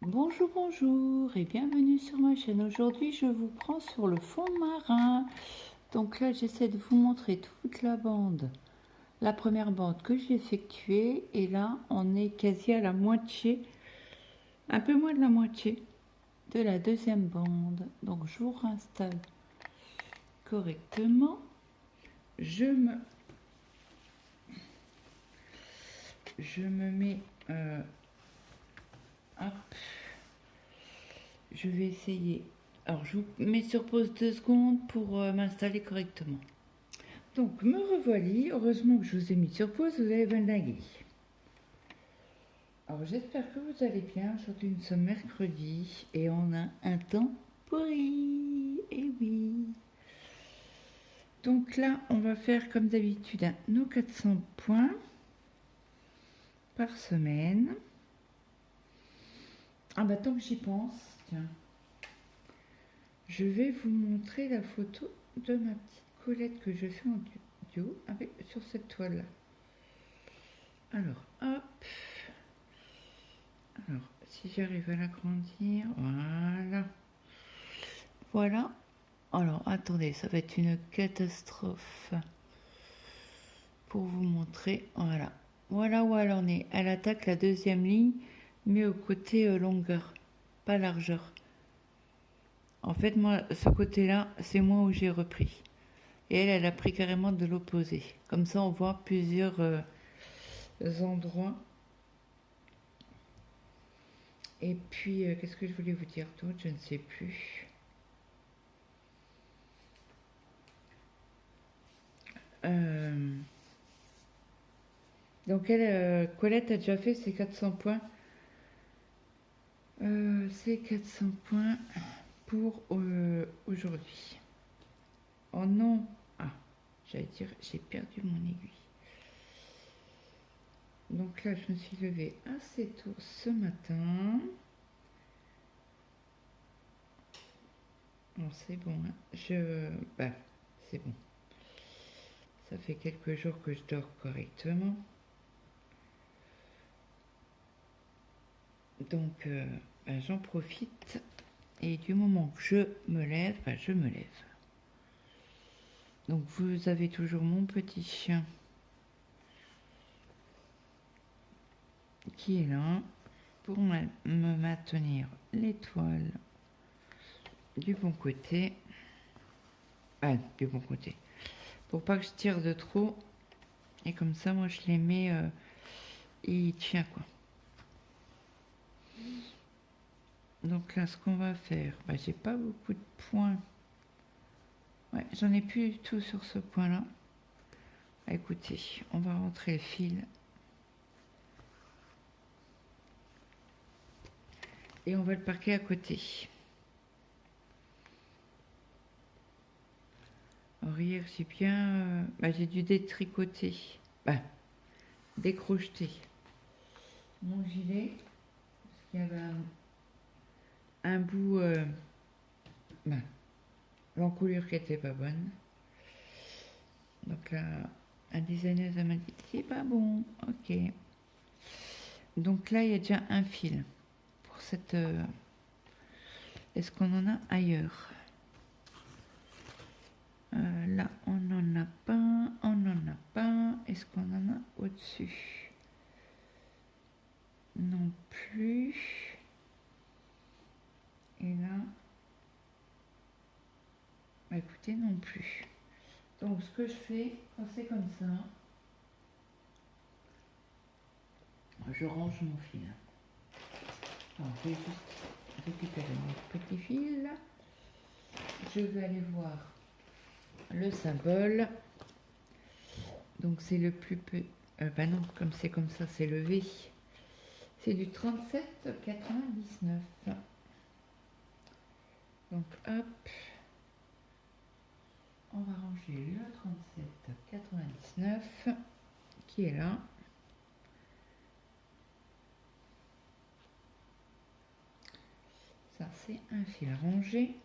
Bonjour, bonjour et bienvenue sur ma chaîne. Aujourd'hui, je vous prends sur le fond marin. Donc là, j'essaie de vous montrer toute la bande. La première bande que j'ai effectuée et là, on est quasi à la moitié, un peu moins de la moitié de la deuxième bande. Donc je vous réinstalle correctement. Je me mets... hop. Je vais essayer. Alors, je vous mets sur pause 2 secondes pour m'installer correctement. Donc, me revoilà. Heureusement que je vous ai mis sur pause, vous avez valdingué. Alors, j'espère que vous allez bien. Aujourd'hui, nous sommes mercredi et on a un temps pourri. Eh oui. Donc là, on va faire comme d'habitude nos 400 points par semaine. Ah bah, tant que j'y pense, tiens. Je vais vous montrer la photo de ma petite Colette que je fais en duo sur cette toile là. Alors hop, alors si j'arrive à l'agrandir, voilà. Alors attendez, ça va être une catastrophe pour vous montrer. Voilà où elle en est. Elle attaque la deuxième ligne mais au côté longueur, pas largeur. En fait, moi, ce côté-là, c'est moi où j'ai repris. Et elle a pris carrément de l'opposé. Comme ça, on voit plusieurs endroits. Et puis, qu'est-ce que je voulais vous dire d'autre? Je ne sais plus. Donc, Colette a déjà fait ses 400 points. Ses 400 points pour aujourd'hui. Oh non! Ah, j'allais dire, j'ai perdu mon aiguille. Donc là, je me suis levée assez tôt ce matin. Bon, c'est bon, hein. C'est bon. Ça fait quelques jours que je dors correctement. Donc, j'en profite. Et du moment que je me lève, je me lève. Donc, vous avez toujours mon petit chien qui est là pour me maintenir l'étoile du bon côté. Du bon côté. Pour pas que je tire de trop. Et comme ça, moi, je les mets... il tient, quoi. Donc là, ce qu'on va faire... j'ai pas beaucoup de points. Ouais, j'en ai plus du tout sur ce point-là. Écoutez, on va rentrer le fil. Et on va le parquer à côté. Alors hier, j'ai bien... j'ai dû détricoter. Décrocheter mon gilet. Parce qu'il y avait un bout... l'encolure qui était pas bonne. Donc là, un designer m'a dit, c'est pas bon. Ok. Donc là, il y a déjà un fil. Pour cette... Est-ce qu'on en a ailleurs? Là, on n'en a pas, on n'en a pas. Est-ce qu'on en a au-dessus? Non plus. Et là, écoutez, non plus. Donc, ce que je fais, quand c'est comme ça, je range mon fil. Alors, je vais juste récupérer mon petit fil. Je vais aller voir le symbole. Donc, c'est le plus peu. Non, comme c'est comme ça, c'est le V. C'est du 37,99. Donc, hop. On va ranger le 37,99 qui est là. Ça, c'est un fil rangé.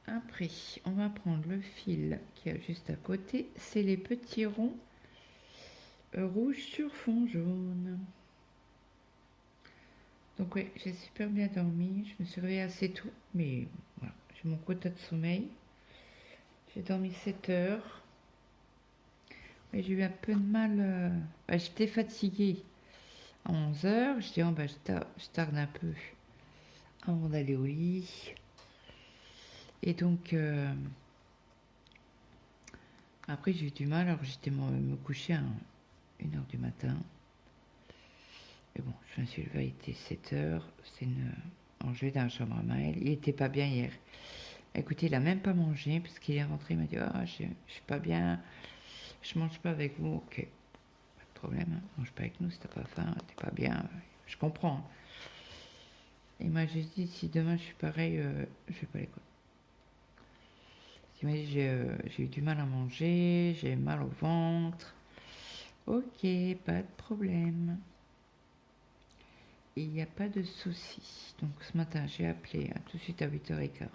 Après, on va prendre le fil qui est juste à côté. C'est les petits ronds rouges sur fond jaune. Donc oui, j'ai super bien dormi. Je me suis réveillée assez tôt, mais voilà, j'ai mon quota de sommeil. J'ai dormi 7 heures. Mais j'ai eu un peu de mal. J'étais fatiguée à 11 heures. Je dis, oh, je tarde un peu avant d'aller au lit. Et donc, après, j'ai eu du mal. Alors, j'étais me coucher à 1 heure du matin. Et bon, je me suis levée, il était 7 heures. C'est une. Je vais dans la chambre à Maël. Il était pas bien hier. Écoutez, il a même pas mangé parce qu'il est rentré. Il m'a dit, ah, je suis pas bien. Je mange pas avec vous. Ok, pas de problème. Hein. Mange pas avec nous si t'as pas faim. T'es pas bien. Je comprends. Il m'a juste dit, si demain je suis pareil, je vais pas à l'école. Il m'a dit, j'ai eu du mal à manger, j'ai mal au ventre. Ok, pas de problème. Il n'y a pas de souci. Donc ce matin, j'ai appelé tout de suite à 8h15.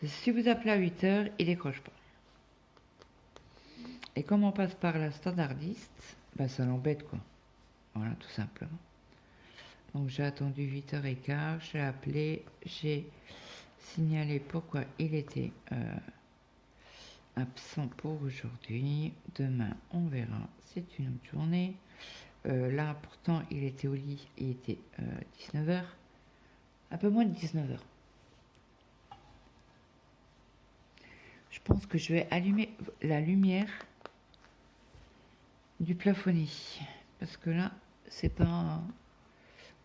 Si vous appelez à 8h, il décroche pas. Et comme on passe par la standardiste, ça l'embête quoi. Voilà, tout simplement. Donc j'ai attendu 8h15, j'ai appelé, j'ai signalé pourquoi il était absent pour aujourd'hui. Demain, on verra. C'est une autre journée. Là, pourtant, il était au lit. Il était 19h. Un peu moins de 19h. Je pense que je vais allumer la lumière du plafonnier. Parce que là, c'est pas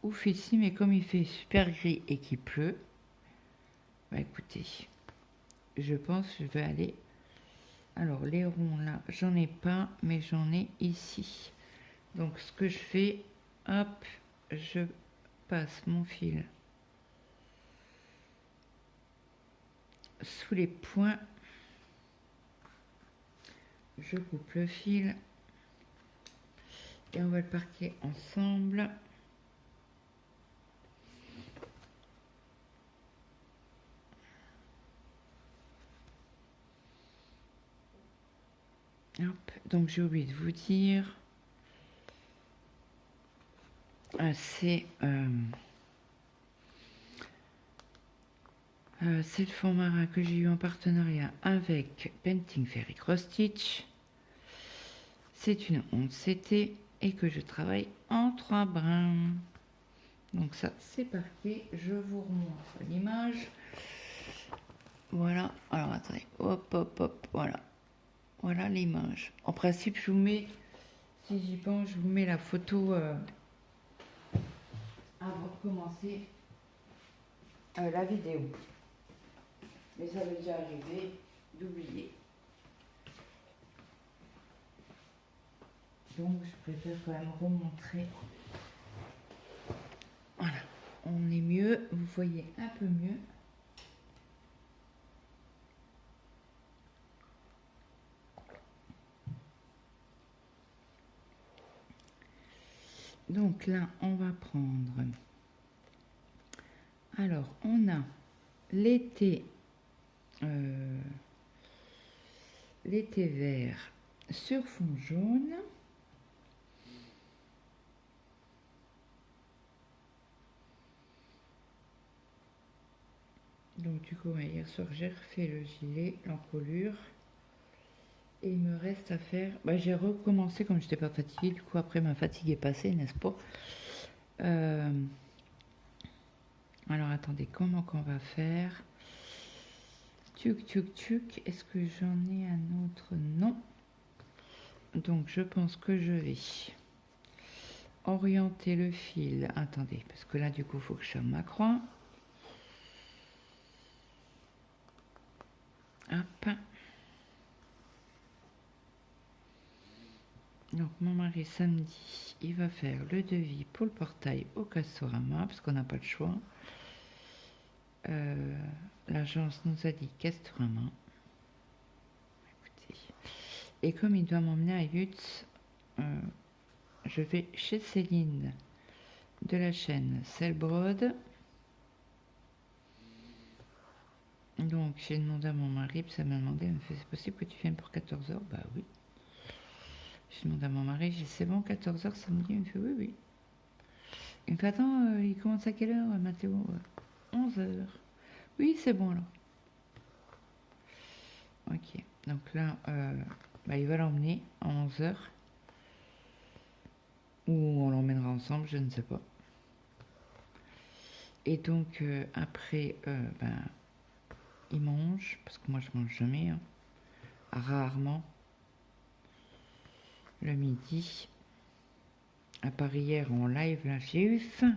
ouf ici. Mais comme il fait super gris et qu'il pleut, écoutez, je pense que je vais aller... Alors, les ronds, là, j'en ai pas, mais j'en ai ici. Donc, ce que je fais, hop, je passe mon fil sous les points. Je coupe le fil et on va le parquer ensemble. Hop, donc j'ai oublié de vous dire, c'est le fond marin que j'ai eu en partenariat avec Painting Fairy Cross Stitch. C'est une 11 CT et que je travaille en 3 brins. Donc ça, c'est parqué. Je vous remontre l'image. Voilà. Alors attendez. Hop, hop, hop. Voilà. Voilà l'image. En principe, je vous mets, si j'y pense, je vous mets la photo avant de commencer la vidéo. Mais ça m'est déjà arrivé d'oublier. Donc, je préfère quand même remontrer. Voilà. On est mieux. Vous voyez un peu mieux. Donc là, on va prendre... Alors, on a l'été vert sur fond jaune. Donc du coup, hier soir, j'ai refait le gilet, l'encolure. Et il me reste à faire... j'ai recommencé comme je n'étais pas fatiguée. Du coup, après, ma fatigue est passée, n'est-ce pas? Alors, attendez, comment qu'on va faire? Tuc, tuc, tuc. Est-ce que j'en ai un autre? Non. Donc, je pense que je vais orienter le fil. Attendez, parce que là, du coup, il faut que je fasse ma croix. Hop. Donc, mon mari, samedi, il va faire le devis pour le portail au Castorama, parce qu'on n'a pas le choix. L'agence nous a dit Castorama. Écoutez. Et comme il doit m'emmener à Yutz, je vais chez Céline de la chaîne Selbrod. Donc j'ai demandé à mon mari, puis ça m'a demandé, elle me fait, c'est possible que tu viennes pour 14h? Bah oui. J'ai demandé à mon mari, j'ai dit c'est bon 14h samedi? Il me fait oui, oui. Il me fait, attends, il commence à quelle heure, Mathéo? 11 heures. Oui, c'est bon alors. Ok, donc là, il va l'emmener à 11 heures. Ou on l'emmènera ensemble, je ne sais pas. Et donc, après, il mange, parce que moi je mange jamais, hein, rarement, le midi. À part hier en live, là, j'ai eu faim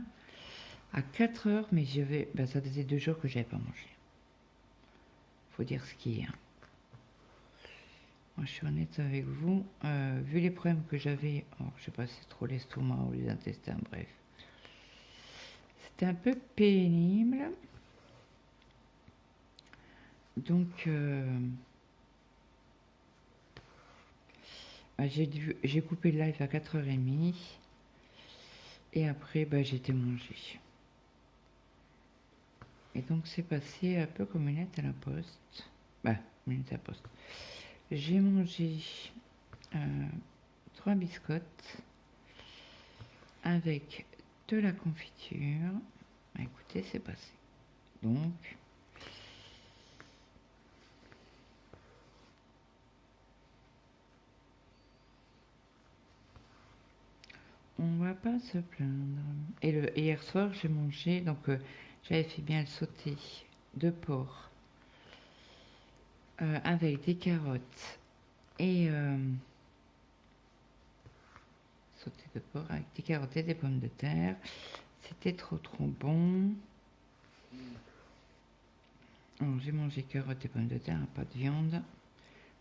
à 4 heures, mais ça faisait 2 jours que j'avais pas mangé. Faut dire ce qui est. Hein. Moi, je suis honnête avec vous. Vu les problèmes que j'avais, je sais pas si c'est trop l'estomac ou les intestins, bref. C'était un peu pénible. Donc, j'ai coupé le live à 4h30. Et après, j'ai été manger. Et donc, c'est passé un peu comme une lettre à la poste. Une lettre à la poste. J'ai mangé 3 biscottes avec de la confiture. Écoutez, c'est passé. Donc, on va pas se plaindre. Et hier soir, j'ai mangé, donc j'avais fait bien le sauté de porc avec des carottes et sauté de porc avec des carottes et des pommes de terre. C'était trop bon. Alors, j'ai mangé carottes et pommes de terre, pas de viande.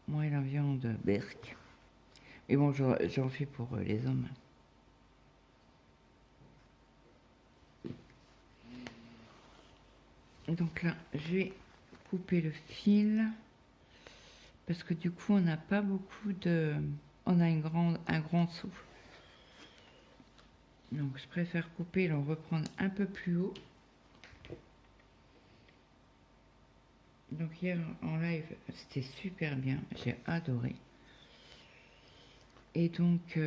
Moi et la viande berk. Et bon, j'en fais pour les hommes. Donc là, je vais couper le fil. Parce que du coup, on n'a pas beaucoup de... On a un grand souffle. Donc, je préfère couper et le reprendre un peu plus haut. Donc, hier, en live, c'était super bien. J'ai adoré. Et donc...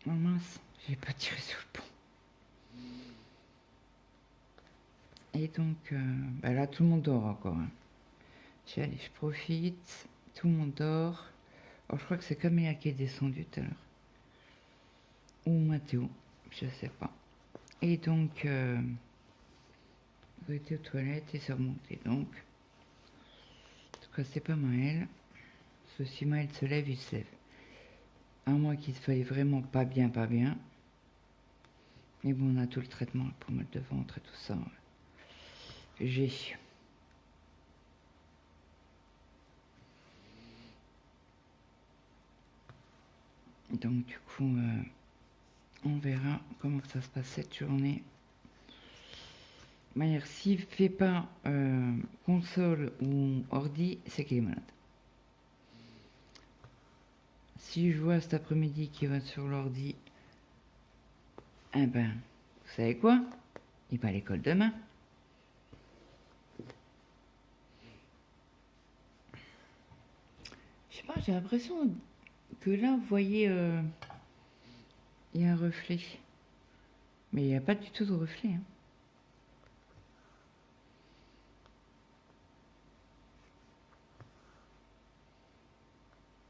Oh mince, j'ai pas tiré sur le pont. Et donc, là, tout le monde dort encore. Hein. Allez, je profite. Tout le monde dort. Alors, je crois que c'est Camélia qui est descendue tout à l'heure. Ou Mathéo, je sais pas. Et donc, il était aux toilettes et s'est remonté. Donc, en tout cas, c'est pas Maël. Parce que si Maël se lève, il se lève. À moins qu'il se faille vraiment pas bien. Mais bon, on a tout le traitement pour mettre de ventre et tout ça. J'ai. Donc, du coup, on verra comment ça se passe cette journée. Manière, s'il ne fait pas console ou ordi, c'est qu'il est malade. Si je vois cet après-midi qu'il va sur l'ordi, vous savez quoi? Il va à l'école demain. Je sais pas, j'ai l'impression que là, vous voyez, il y a un reflet. Mais il n'y a pas du tout de reflet. Hein.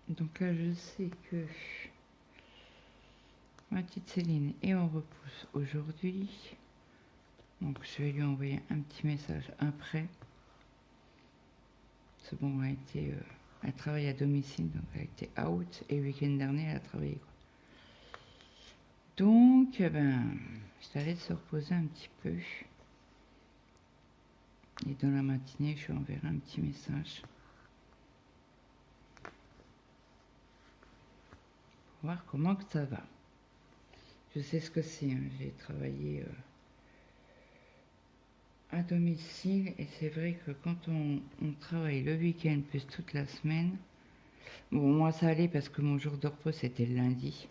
Donc là, je sais que ma petite Céline est en repousse aujourd'hui. Donc je vais lui envoyer un petit message après. C'est bon, elle travaille à domicile, donc elle a été out. Et le week-end dernier, elle a travaillé. Quoi. Donc, je t'allais se reposer un petit peu. Et dans la matinée, je lui enverrai un petit message. Pour voir comment que ça va. Je sais ce que c'est. Hein. J'ai travaillé à domicile. Et c'est vrai que quand on travaille le week-end plus toute la semaine... Bon, moi, ça allait parce que mon jour de repos, c'était le lundi.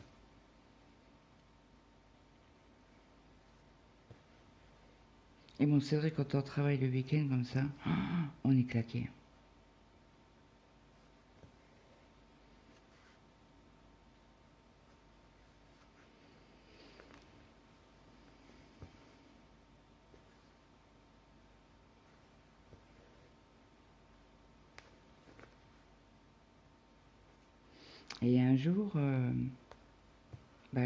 Et bon, c'est vrai, quand on travaille le week-end comme ça, on est claqué. Et un jour, bah,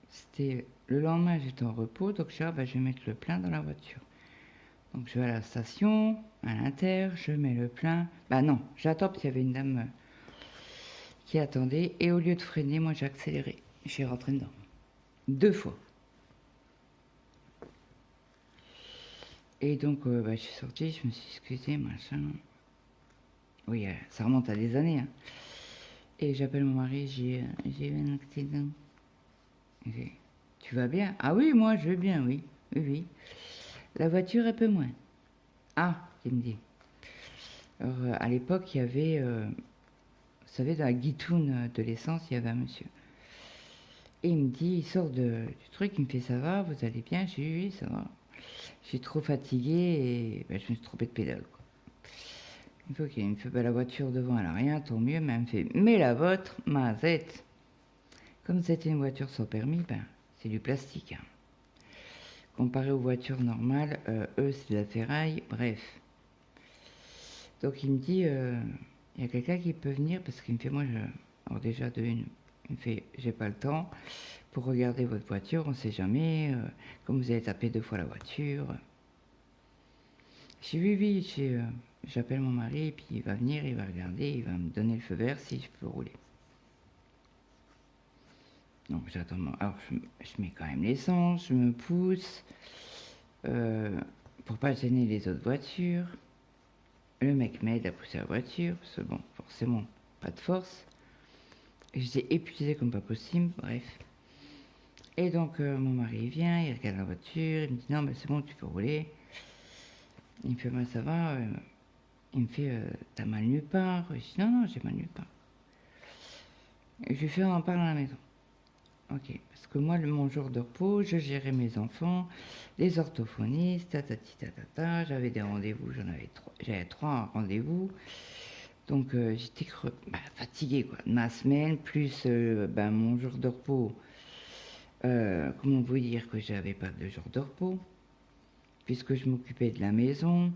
c'était le lendemain, j'étais en repos, donc je dis, ah, bah, je vais mettre le plein dans la voiture. Donc je vais à la station, à l'Inter, je mets le plein. Bah non, j'attends parce qu'il y avait une dame qui attendait. Et au lieu de freiner, moi j'ai accéléré. Je suis rentrée dedans. 2 fois. Et donc bah, je suis sortie, je me suis excusée, machin. Oui, ça remonte à des années. Hein. Et j'appelle mon mari, j'ai eu un accident. Tu vas bien? Ah oui, moi je vais bien, oui. Oui, oui. La voiture un peu moins. Ah, il me dit. Alors à l'époque, il y avait, vous savez, dans la guitoune de l'essence, il y avait un monsieur. Et il me dit, il sort du truc, il me fait, ça va, vous allez bien? J'ai dit, oui, ça va. Je suis trop fatiguée et ben, je me suis trompée de pédale. Quoi. Il me fait, ok, il me fait, ben, la voiture devant, elle a rien, tant mieux, mais elle me fait, mais la vôtre, ma zette. Comme c'était une voiture sans permis, ben, c'est du plastique. Hein. Comparé aux voitures normales, eux, c'est de la ferraille, bref. Donc il me dit, il y a quelqu'un qui peut venir, parce qu'il me fait, moi, alors déjà de une, il me fait, j'ai pas le temps pour regarder votre voiture, on sait jamais, comme vous avez tapé 2 fois la voiture. Je dis oui, oui, j'appelle mon mari, et puis il va venir, il va regarder, il va me donner le feu vert si je peux rouler. Donc j'attends, alors je mets quand même l'essence, je me pousse, pour pas gêner les autres voitures. Le mec m'aide à pousser la voiture, parce que bon, forcément, pas de force. J'étais épuisée comme pas possible, bref. Et donc mon mari vient, il regarde la voiture, il me dit non, mais c'est bon, tu peux rouler. Il me fait, bah, ça va. Il me fait, t'as mal nulle part? Je dis, non, non, j'ai mal nulle part. Et je lui fais, on en parle à la maison. Ok, parce que moi, mon jour de repos, je gérais mes enfants, les orthophonistes, tatati tatata, j'avais des rendez-vous, j'avais 3 rendez-vous. Donc j'étais fatiguée quoi, de ma semaine, plus mon jour de repos. Comment vous dire que j'avais pas de jour de repos, puisque je m'occupais de la maison,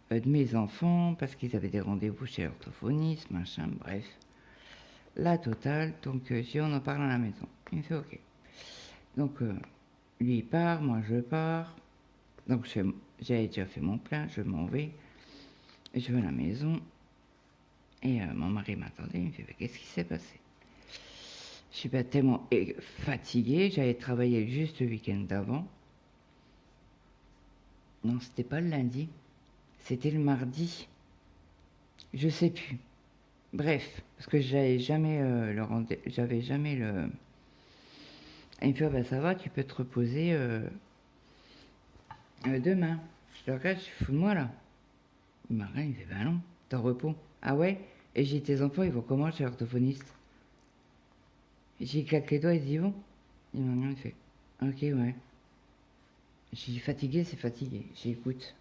de mes enfants, parce qu'ils avaient des rendez-vous chez l'orthophoniste, machin, bref. La totale, donc si on en parle à la maison. Il me fait ok. Donc lui il part, moi je pars. Donc j'avais déjà fait mon plein, je m'en vais. Et je vais à la maison. Et mon mari m'attendait, il me fait qu'est-ce qui s'est passé? Je suis pas tellement fatiguée, j'avais travaillé juste le week-end d'avant. Non, c'était pas le lundi, c'était le mardi. Je sais plus. Bref, parce que j'avais jamais le rendez-vous, j'avais jamais le. Et il me fait, bah, ça va, tu peux te reposer demain. Je le regarde, je suis fou de moi là. Il m'a regardé, il me fait, bah non, t'es en repos. Ah ouais? Et j'ai dit, tes enfants, ils vont comment chez l'orthophoniste? J'ai claqué les doigts, ils disent, bon. Il m'a regardé, il fait, ok, ouais. J'ai dit, fatigué, c'est fatigué. J'ai dit, écoute,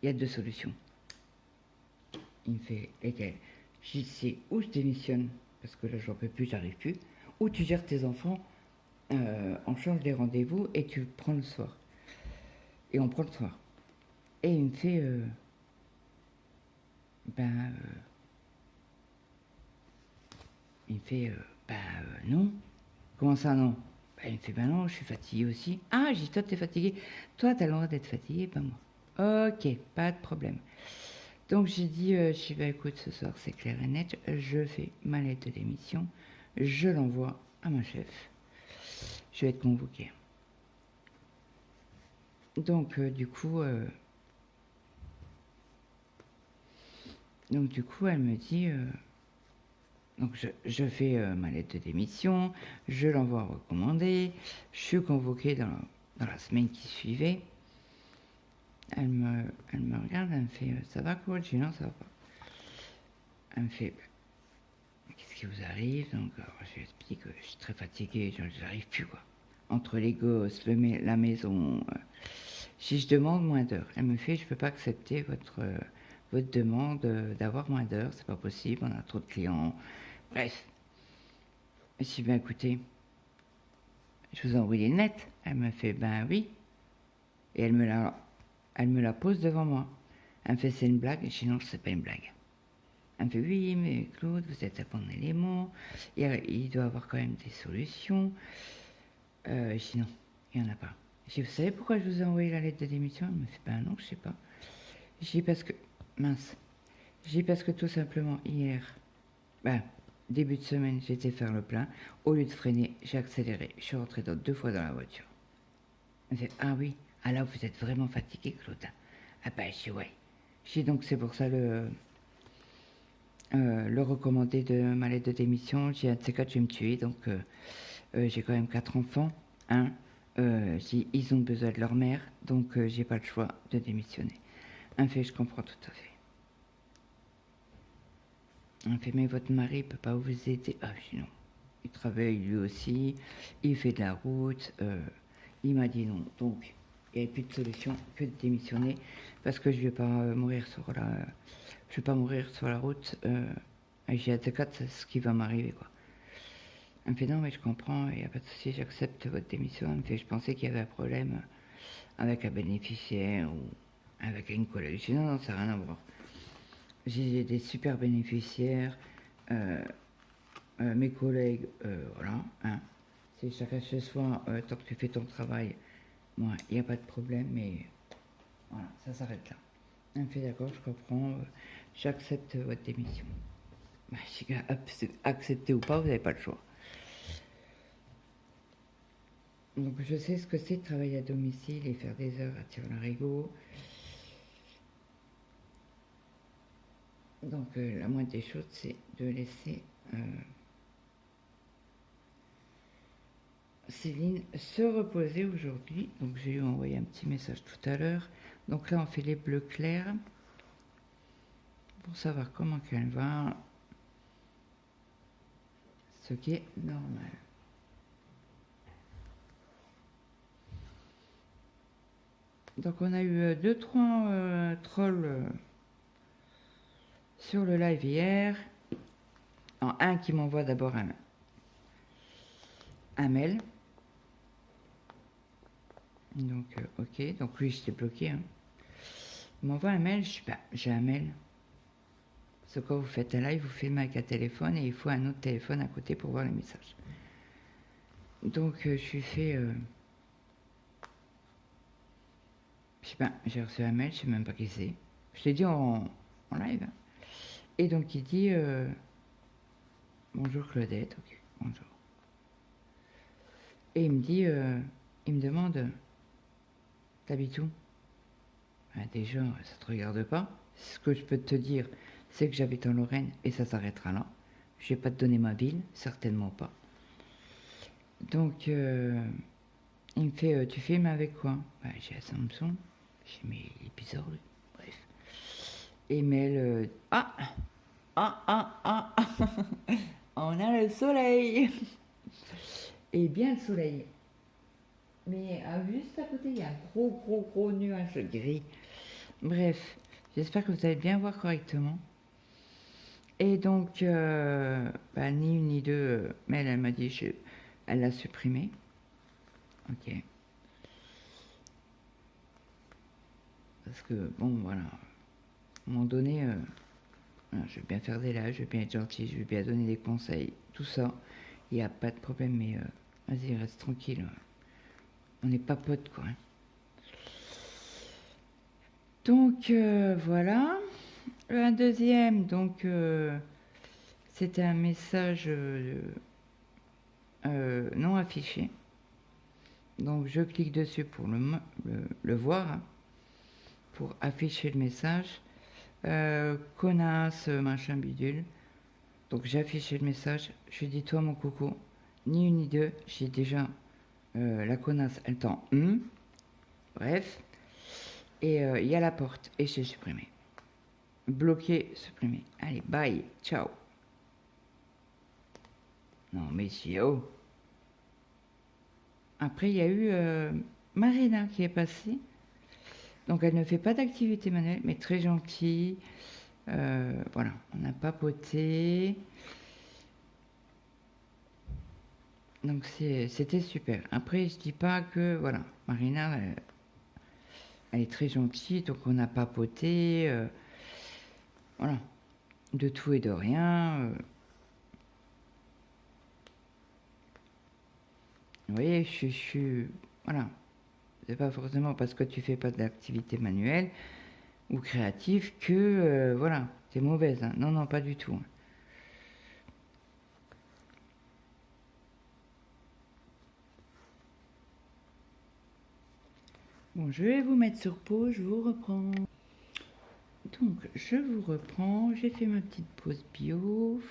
il y a 2 solutions. Il me fait, lesquelles? J'ai dit, c'est ou je démissionne, parce que là, j'en peux plus, j'arrive plus, ou tu gères tes enfants, on change les rendez-vous et tu prends le soir. Et on prend le soir. Et il me fait, il me fait, non. Comment ça, non? Il me fait, non, je suis fatiguée aussi. Ah, j'ai dit, toi, t'es fatiguée. Toi, t'as le droit d'être fatiguée, pas moi. Ok, pas de problème. Donc j'ai dit, je vais écoute, ce soir c'est clair et net, je fais ma lettre de démission, je l'envoie à ma chef. Je vais être convoquée. Donc du coup, elle me dit, donc je fais ma lettre de démission, je l'envoie recommandée, je suis convoquée dans la semaine qui suivait. Elle me regarde, elle me fait, ça va quoi? Je dis non, ça va pas. Elle me fait, qu'est-ce qui vous arrive? Donc, je lui explique que je suis très fatiguée, je n'arrive plus, quoi. Entre les gosses, la maison. Si je demande moins d'heures, elle me fait, je ne peux pas accepter votre demande d'avoir moins d'heures, c'est pas possible, on a trop de clients. Bref. Je dis, ben écoutez, je vous ai envoyé une lettre. Elle me fait, ben oui. Et elle me la pose devant moi. Elle me fait, c'est une blague? Je dis, non, c'est pas une blague. Elle me fait oui, mais Claude, vous êtes à bon élément. Il doit avoir quand même des solutions. Je dis non, il n'y en a pas. Je dis, vous savez pourquoi je vous ai envoyé la lettre de démission? Elle me fait, ben non, je sais pas. Je dis parce que, mince. Je dis parce que tout simplement, hier, ben, début de semaine, j'étais faire le plein. Au lieu de freiner, j'ai accéléré. Je suis rentrée 2 fois dans la voiture. Elle me fait, ah oui, ah là, vous êtes vraiment fatigué, Claude. Ah ben, je dis, ouais. Je dis, donc c'est pour ça le recommandé de ma lettre de démission. J'ai un de ces quatre, je vais me tuer. Donc, j'ai quand même 4 enfants. Hein. Ils ont besoin de leur mère. Donc, j'ai pas le choix de démissionner. En fait, je comprends tout à fait. En fait, mais votre mari peut pas vous aider. Ah, sinon. Il travaille lui aussi. Il fait de la route. Il m'a dit non. Donc, il n'y avait plus de solution que de démissionner. Parce que je vais pas mourir sur la... Je vais pas mourir sur la route. J'ai hâte de c'est ce qui va m'arriver, quoi. Elle me fait non, mais je comprends, il n'y a pas de souci, j'accepte votre démission. Elle me fait, je pensais qu'il y avait un problème avec un bénéficiaire ou avec une collègue. Je dis non, non, ça n'a rien à voir. J'ai des super bénéficiaires, mes collègues, voilà. Hein. C'est chacun chez soi, tant que tu fais ton travail, moi, il n'y a pas de problème, mais voilà, ça s'arrête là. Elle me fait d'accord, je comprends, j'accepte votre démission. Bah, accepter ou pas, vous n'avez pas le choix. Donc je sais ce que c'est de travailler à domicile et faire des heures à tire-larigot. Donc la moindre des choses, c'est de laisser Céline se reposer aujourd'hui. Donc j'ai lui envoyé un petit message tout à l'heure. Donc là on fait les bleus clairs pour savoir comment qu'elle va. Ce qui est normal. Donc on a eu 2-3 trolls sur le live hier. Un qui m'envoie d'abord un mail. Donc ok, donc lui j'étais bloqué. Hein. Il m'envoie un mail, je dis bah j'ai un mail. C'est quoi vous faites un live, vous filmez avec un téléphone et il faut un autre téléphone à côté pour voir les messages. Donc je lui fais... je sais pas, j'ai reçu un mail, je sais même pas qui c'est. Je l'ai dit en live. Et donc il dit bonjour Claudette, ok, bonjour. Et il me dit, il me demande, t'habites où? Ben déjà, ça te regarde pas. Ce que je peux te dire, c'est que j'habite en Lorraine et ça s'arrêtera là. Je vais pas te donner ma ville, certainement pas. Donc il me fait, tu filmes avec quoi? Ben, j'ai un Samsung. J'ai mis les bizarre, lui. Bref. Et mail, on a le soleil. Et bien le soleil. Mais juste à côté, il y a un gros nuage gris. Bref, j'espère que vous allez bien voir correctement. Et donc, ni une ni deux, mais elle m'a dit, elle l'a supprimé. Ok. Parce que, bon, voilà. À un moment donné, je vais bien faire des lives, je vais bien être gentil, je vais bien donner des conseils, tout ça. Il n'y a pas de problème, mais vas-y, reste tranquille. On n'est pas potes, quoi. Donc, voilà. Un deuxième, donc, c'était un message non affiché. Donc, je clique dessus pour le voir, hein, pour afficher le message. Connasse, machin bidule. Donc, j'ai affiché le message. Je lui dis, toi, mon coucou, ni une ni deux. J'ai déjà la connasse, elle tend. Bref. Et il y a la porte. Et j'ai supprimé. Bloqué, supprimé. Allez, bye, ciao. Non, mais si, oh. Après, il y a eu Marina qui est passée. Donc, elle ne fait pas d'activité manuelle, mais très gentille. Voilà, on a papoté. Donc, c'était super. Après, je dis pas que, voilà, Marina, elle est très gentille, donc on a papoté. Voilà. de tout et de rien. Vous voyez, voilà. C'est pas forcément parce que tu fais pas d'activité manuelle ou créative que, voilà, t'es mauvaise. Hein. Non, non, pas du tout. Bon, je vais vous mettre sur pause, je vous reprends. Donc, je vous reprends, j'ai fait ma petite pause bio.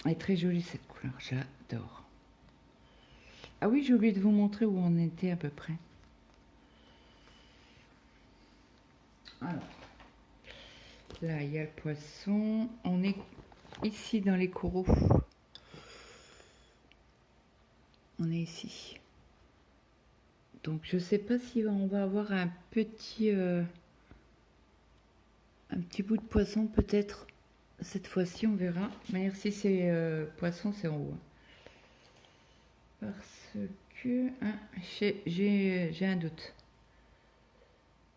Elle est très jolie cette couleur, j'adore. Ah oui, j'ai oublié de vous montrer où on était à peu près. Alors, là, il y a le poisson. On est ici dans les coraux. On est ici. Donc, je sais pas si on va avoir un petit bout de poisson peut-être. Cette fois-ci, on verra. Mais si c'est poisson, c'est en haut. Parce que j'ai un doute.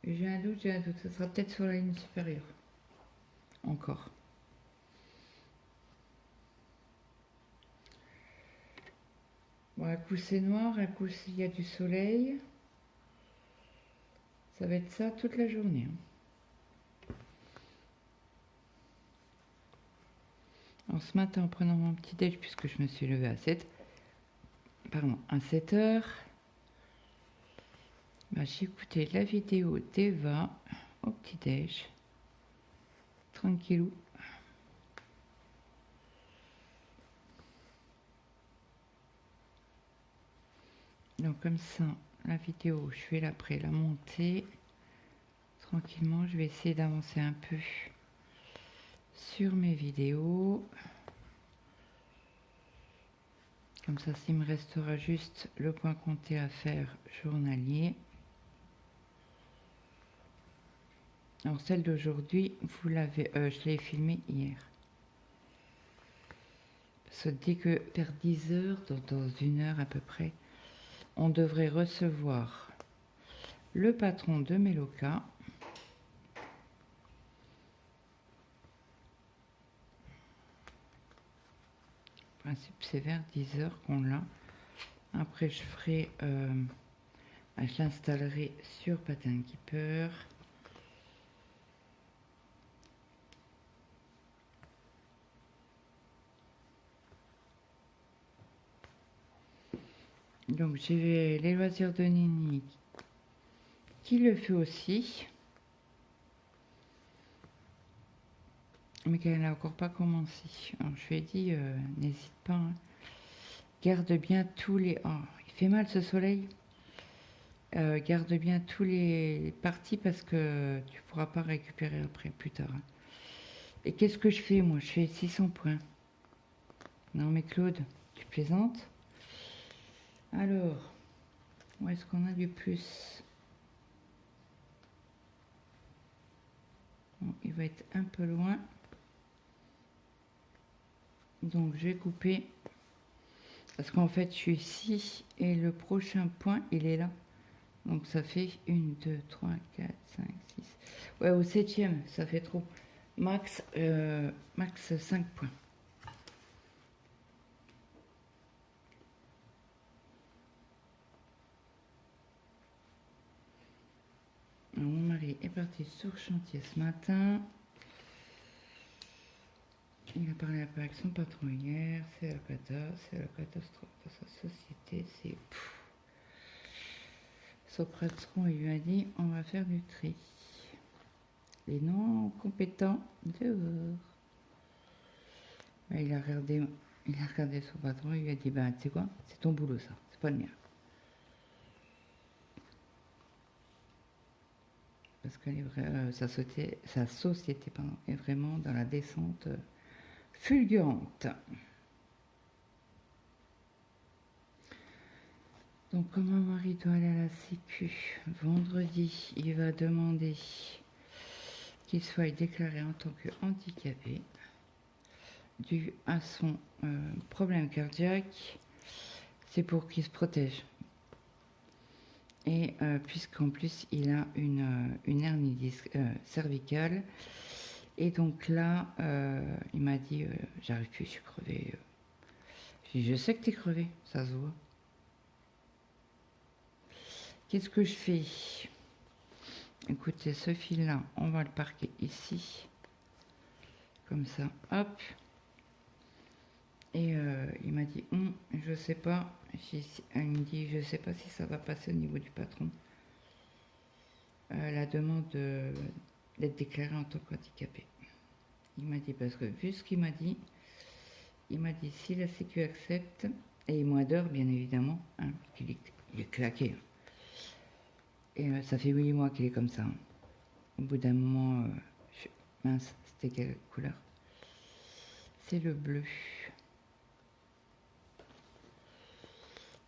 J'ai un doute. Ça sera peut-être sur la ligne supérieure. Encore. Bon, un coup c'est noir, un coup il y a du soleil. Ça va être ça toute la journée. Alors ce matin, en prenant mon petit déj, puisque je me suis levée à 7 heures, bah, j'ai écouté la vidéo d'Eva au petit déj. Tranquillou. Donc comme ça, la vidéo, je vais après la monter. Tranquillement, je vais essayer d'avancer un peu sur mes vidéos. Comme ça, s'il me restera juste le point compté à faire journalier. Alors celle d'aujourd'hui, je l'ai filmée hier. Parce que dès que vers 10 heures, dans 1 heure à peu près, on devrait recevoir le patron de Meloka. En principe, c'est vers 10 heures qu'on l'a. Après, je l'installerai sur Pattern Keeper. Donc, j'ai les loisirs de Nini qui le fait aussi. Mais qu'elle n'a encore pas commencé. Alors, je lui ai dit, n'hésite pas. Hein. Garde bien tous les... Oh, il fait mal ce soleil. Garde bien tous les parties parce que tu pourras pas récupérer après, plus tard. Hein. Et qu'est-ce que je fais, moi? Je fais 600 points. Non, mais Claude, tu plaisantes? Alors, où est-ce qu'on a du plus? Bon, il va être un peu loin. Donc, je vais couper. Parce qu'en fait, je suis ici et le prochain point, il est là. Donc, ça fait 1, 2, 3, 4, 5, 6. Ouais, au 7e, ça fait trop. Max 5 points. Alors, mon mari est parti sur chantier ce matin. Il a parlé un peu avec son patron hier. C'est la catastrophe de sa société. C'est... Son patron lui a dit, on va faire du tri. Les non compétents dehors. Il a regardé son patron, il lui a dit, ben, tu sais quoi, c'est ton boulot ça, c'est pas le mien. Parce que sa société est vraiment dans la descente fulgurante. Donc, comme mon mari doit aller à la Sécu, vendredi, il va demander qu'il soit déclaré en tant que handicapé dû à son problème cardiaque. C'est pour qu'il se protège. Et puisqu'en plus il a une hernie cervicale. Et donc là, il m'a dit, j'arrive plus, je suis crevée. J'ai dit, je sais que t'es crevée, ça se voit. Qu'est-ce que je fais? Écoutez, ce fil-là, on va le parquer ici. Comme ça, hop. Et il m'a dit, je sais pas. Il me dit, je sais pas si ça va passer au niveau du patron. La demande d'être déclaré en tant qu'handicapé. Il m'a dit, parce que vu ce qu'il m'a dit, il m'a dit, si la Sécu accepte, et moins d'heures, bien évidemment, hein, il est claqué. Et ça fait 8 mois qu'il est comme ça. Au bout d'un moment, mince, c'était quelle couleur? C'est le bleu.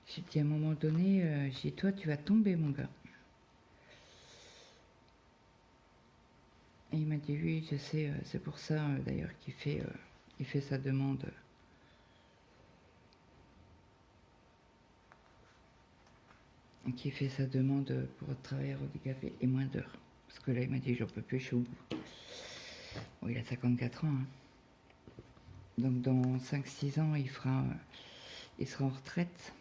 J'ai dit à un moment donné, j'ai dit, toi, tu vas tomber, mon gars. Et il m'a dit, oui, je sais, c'est pour ça, d'ailleurs, qu'il fait sa demande. Qui fait sa demande pour travailleur handicapé et moins d'heures. Parce que là, il m'a dit, j'en peux plus, je suis au bout. Bon, il a 54 ans. Hein. Donc, dans 5-6 ans, il sera en retraite.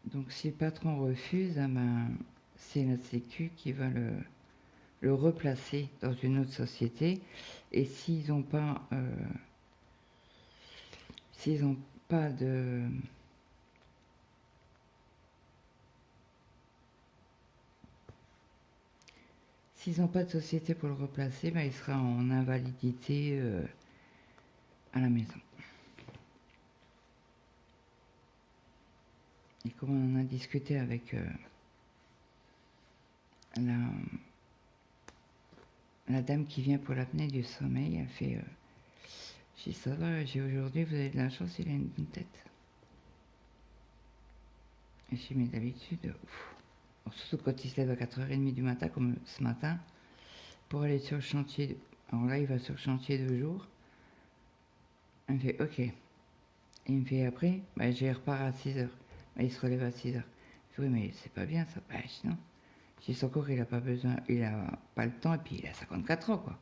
Donc, si le patron refuse, ben, c'est la Sécu qui va le replacer dans une autre société. Et s'ils n'ont pas, de... S'ils n'ont pas de société pour le replacer, ben, il sera en invalidité à la maison. Et comme on en a discuté avec la dame qui vient pour l'apnée du sommeil, elle fait j'ai dit, ça va, j'ai aujourd'hui, vous avez de la chance, il a une bonne tête. Et j'ai dit, mais d'habitude, surtout quand il se lève à 4h30 du matin, comme ce matin, pour aller sur le chantier. Alors là, il va sur le chantier 2 jours. Elle me fait, ok. Et il me fait, après, bah, j'y repars à 6h. Bah, il se relève à 6h. Je dis, oui, mais c'est pas bien ça. Bah, non. J'ai dit, son corps, il a pas besoin, il a pas le temps, et puis il a 54 ans, quoi.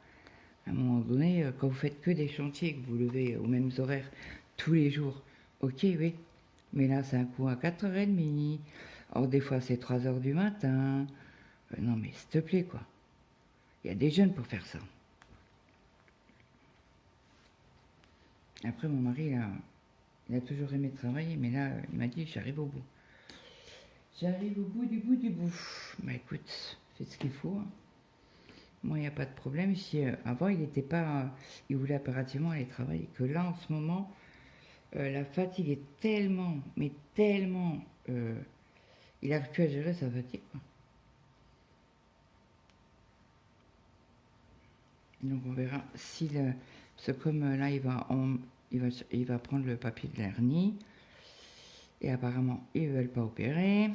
À un moment donné, quand vous faites que des chantiers, que vous levez aux mêmes horaires tous les jours, ok, oui. Mais là, c'est un coup à 4h30. Or, des fois, c'est 3h du matin. Non, mais s'il te plaît, quoi. Il y a des jeunes pour faire ça. Après, mon mari, il a toujours aimé travailler, mais là, il m'a dit, j'arrive au bout. J'arrive au bout du bout du bout. Bah écoute, faites ce qu'il faut. Hein. Moi, il n'y a pas de problème. Si, avant, il voulait impérativement aller travailler. Que là, en ce moment, la fatigue est tellement, mais tellement... il n'arrive plus à gérer sa fatigue. Quoi. Donc, on verra si... parce que comme là, il va prendre le papier de l'hernie. Et apparemment, ils ne veulent pas opérer.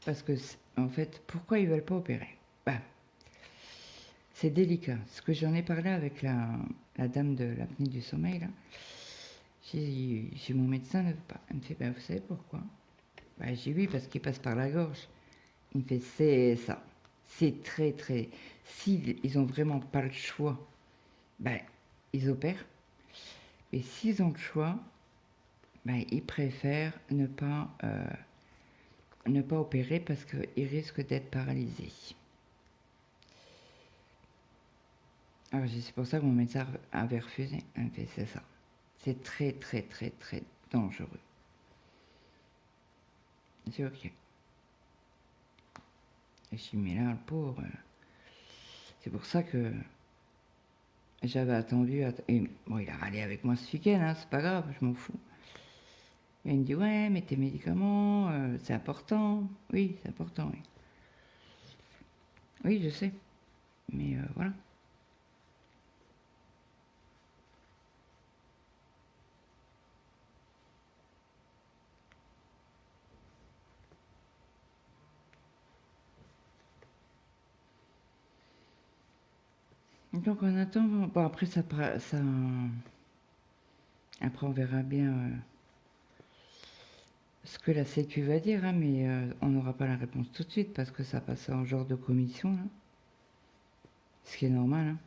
Parce que, en fait, pourquoi ils ne veulent pas opérer? Ben, c'est délicat. Ce que j'en ai parlé avec la dame de l'apnée du sommeil, là, j'ai mon médecin ne veut pas. Elle me fait, ben, vous savez pourquoi? Ben, j'ai oui, parce qu'il passe par la gorge. Il me fait, c'est ça. C'est très, très... S'ils n'ont vraiment pas le choix, ben, ils opèrent. Mais s'ils ont le choix, ben, ils préfèrent ne pas opérer parce qu'ils risquent d'être paralysés. Alors c'est pour ça que mon médecin avait refusé. Elle me fait, c'est ça. C'est très, très, très, très dangereux. C'est ok. Et je dis, mais là, le pauvre... C'est pour ça que j'avais attendu... Et bon, il a râlé avec moi ce week-end, hein, c'est pas grave, je m'en fous. Et il me dit, ouais, mais tes médicaments, c'est important. Oui, c'est important, oui. Oui, je sais. Mais voilà. Donc on attend... Bon, après, ça... Après, on verra bien... ce que la Sécu va dire, hein, mais on n'aura pas la réponse tout de suite parce que ça passe en genre de commission, là. Ce qui est normal, hein.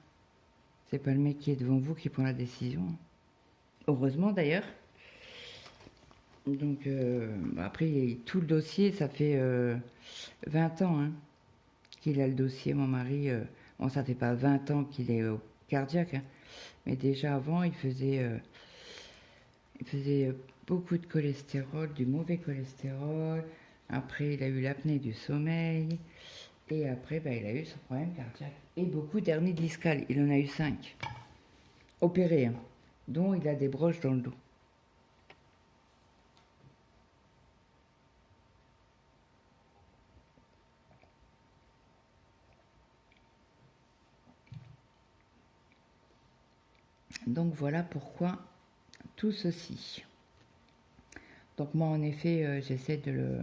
C'est pas le mec qui est devant vous qui prend la décision. Heureusement d'ailleurs. Donc après, tout le dossier, ça fait 20 ans hein, qu'il a le dossier, mon mari. Bon, ça fait pas 20 ans qu'il est au cardiaque, hein, mais déjà avant, il faisait beaucoup de cholestérol, du mauvais cholestérol. Après, il a eu l'apnée du sommeil. Et après, bah, il a eu son problème cardiaque. Et beaucoup d'hernie discale. Il en a eu 5. Opérés, hein, dont il a des broches dans le dos. Donc voilà pourquoi tout ceci. Donc moi, en effet, j'essaie de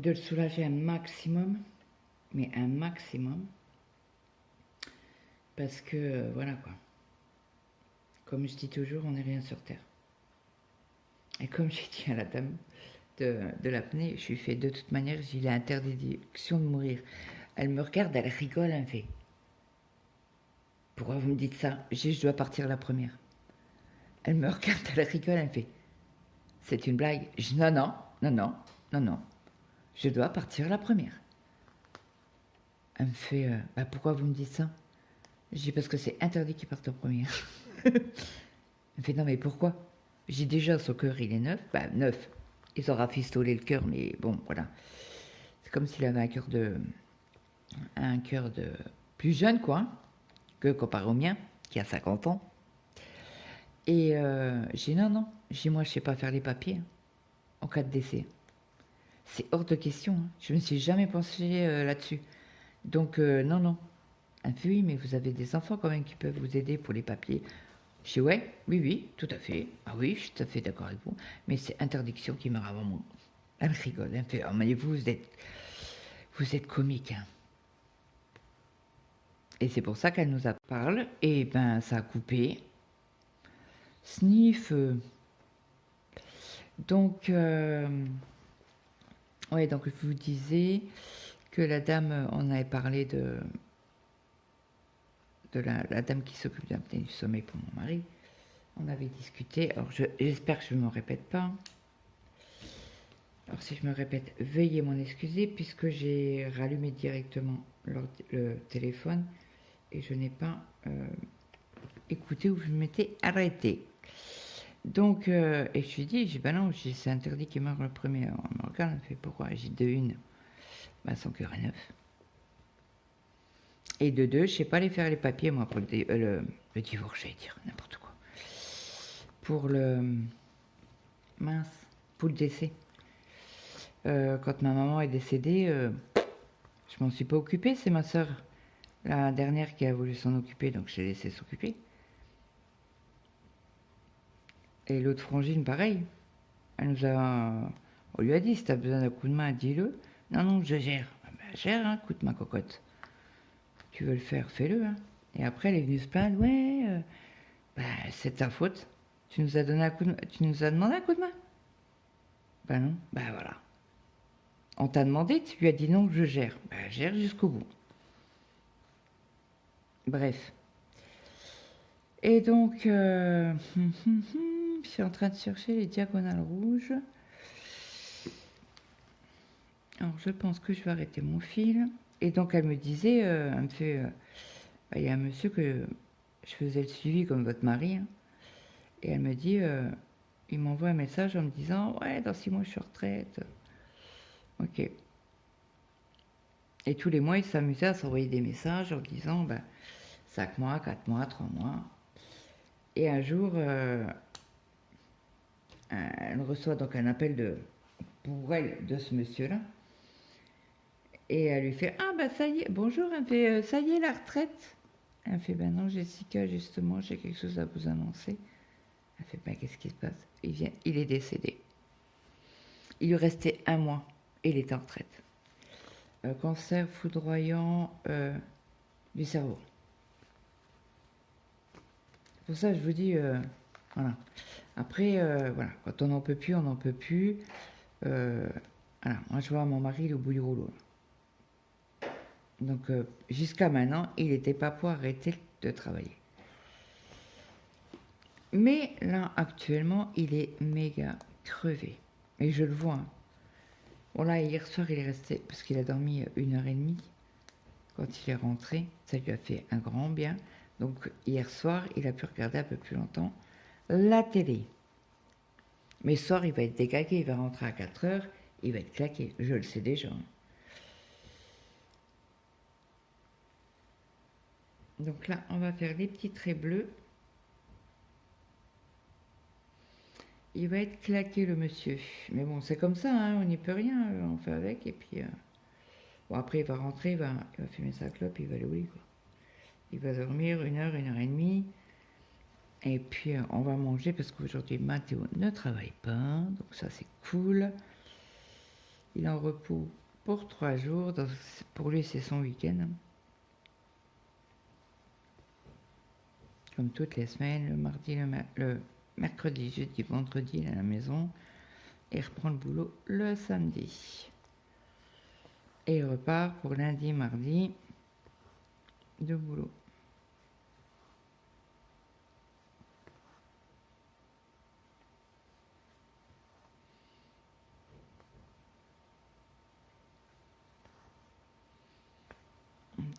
le soulager un maximum, mais un maximum, parce que voilà quoi. Comme je dis toujours, on n'est rien sur terre. Et comme j'ai dit à la dame de l'apnée, je lui fais de toute manière, j'ai l'interdiction de mourir. Elle me regarde, elle rigole, elle me fait. Pourquoi vous me dites ça? Je dois partir la première. Elle me regarde, elle rigole, elle me fait. C'est une blague. Je dis non, non, non, non, non, non. Je dois partir la première. Elle me fait, bah, pourquoi vous me dites ça? Je dis parce que c'est interdit qu'il parte en première. Elle me fait, non mais pourquoi? J'ai déjà son cœur, il est neuf. Bah, neuf. Ils ont rafistolé le cœur, mais bon, voilà. C'est comme s'il avait un cœur de plus jeune, quoi, que comparé au mien, qui a 50 ans. Et j'ai dit non, non. J'ai dit, moi, je sais pas faire les papiers hein, en cas de décès. C'est hors de question. Hein. Je me suis jamais pensée là-dessus. Donc, non, non. Elle me fait, oui, mais vous avez des enfants quand même qui peuvent vous aider pour les papiers. Je dis, ouais, oui, oui, tout à fait. Ah oui, je suis tout à fait d'accord avec vous. Mais c'est interdiction qui me rend moi. Elle rigole. Elle me fait, oh, mais vous êtes comique. Hein. Et c'est pour ça qu'elle nous a parlé. Et ben, ça a coupé. Sniff. Donc, ouais, donc je vous disais que la dame, on avait parlé de la dame qui s'occupe de l'apnée du sommeil pour mon mari. On avait discuté. Alors, j'espère que je ne me répète pas. Alors, si je me répète, veuillez m'en excuser puisque j'ai rallumé directement le téléphone et je n'ai pas écouté ou je m'étais arrêtée. Donc, et je lui dis, ben non, c'est interdit qu'il meure le premier. On me regarde, elle fait pourquoi? J'ai de une, ben son cœur est neuf. Et de deux, je sais pas aller faire les papiers, moi, pour le divorce, j'allais dire, n'importe quoi. Pour pour le décès. Quand ma maman est décédée, je m'en suis pas occupée, c'est ma sœur, la dernière qui a voulu s'en occuper, donc je l'ai laissé s'occuper. Et l'autre frangine, pareil. On lui a dit, si t'as besoin d'un coup de main, dis-le. Non, non, je gère. Ben, gère, hein, écoute ma cocotte. Tu veux le faire, fais-le. Hein. Et après, elle est venue se plaindre, ouais, c'est ta faute. Tu nous as donné tu nous as demandé un coup de main. Ben non, ben voilà. On t'a demandé, tu lui as dit non, je gère. Ben gère jusqu'au bout. Bref. Et donc, je suis en train de chercher les diagonales rouges. Alors, je pense que je vais arrêter mon fil. Et donc, elle me disait, elle me fait, il y a un monsieur que je faisais le suivi comme votre mari. Hein, et elle me dit, il m'envoie un message en me disant, ouais, dans 6 mois, je suis en retraite. Ok. Et tous les mois, il s'amusait à s'envoyer des messages en disant, 5 mois, 4 mois, 3 mois. Et un jour, elle reçoit donc un appel pour elle de ce monsieur-là. Et elle lui fait, ah ça y est, bonjour, elle me fait, ça y est, la retraite. Elle me fait, ben non, Jessica, justement, j'ai quelque chose à vous annoncer. Elle fait, ben qu'est-ce qui se passe? Il est décédé. Il lui restait 1 mois et il était en retraite. Cancer foudroyant du cerveau. Pour ça, je vous dis, Voilà. Après, voilà, quand on n'en peut plus, on n'en peut plus. Voilà, moi je vois mon mari le bout du rouleau. Donc jusqu'à maintenant, il n'était pas pour arrêter de travailler. Mais là, actuellement, il est méga crevé. Et je le vois. Hein. Bon là, hier soir, il est resté, parce qu'il a dormi 1h30 quand il est rentré. Ça lui a fait un grand bien. Donc hier soir, il a pu regarder un peu plus longtemps la télé. Mais ce soir, il va être dégagué, il va rentrer à 4h, il va être claqué. Je le sais déjà. Donc là, on va faire les petits traits bleus. Il va être claqué, le monsieur. Mais bon, c'est comme ça, hein, on n'y peut rien, on fait avec. Et puis, bon, après, il va rentrer, il va fumer sa clope, il va aller au lit, quoi. Il va dormir 1h, 1h30. Et puis, on va manger parce qu'aujourd'hui, Mathéo ne travaille pas. Donc ça, c'est cool. Il est en repos pour 3 jours. Donc, pour lui, c'est son week-end. Comme toutes les semaines, le mardi, le mercredi, jeudi, vendredi, il est à la maison. Et reprend le boulot le samedi. Et il repart pour lundi, mardi de boulot.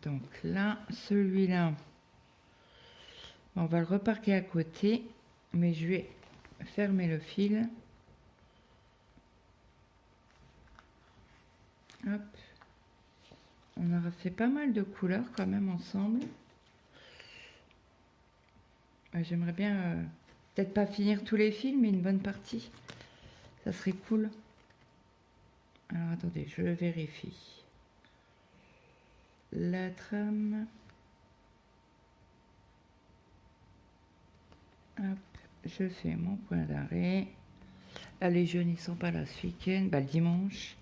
Donc là, celui-là, on va le reparquer à côté, mais je vais fermer le fil. Hop. On aura fait pas mal de couleurs quand même ensemble. J'aimerais bien peut-être pas finir tous les fils, mais une bonne partie. Ça serait cool. Alors attendez, je vérifie. La trame. Hop, je fais mon point d'arrêt. Là, les jeunes, ils sont pas là ce week-end. Bah, le dimanche,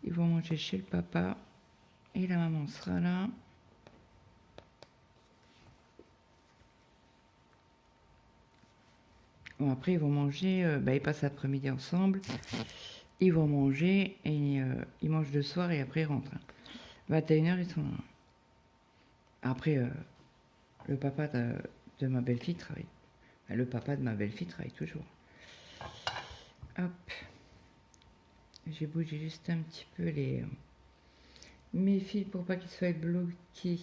ils vont manger chez le papa. Et la maman sera là. Bon, après, ils vont manger. Ils passent l'après-midi ensemble. Ils vont manger et ils mangent le soir et après ils rentrent. 21h, ils sont là. Après, le papa de ma belle-fille travaille. Le papa de ma belle-fille travaille toujours. Hop. J'ai bougé juste un petit peu mes fils pour pas qu'ils soient bloqués.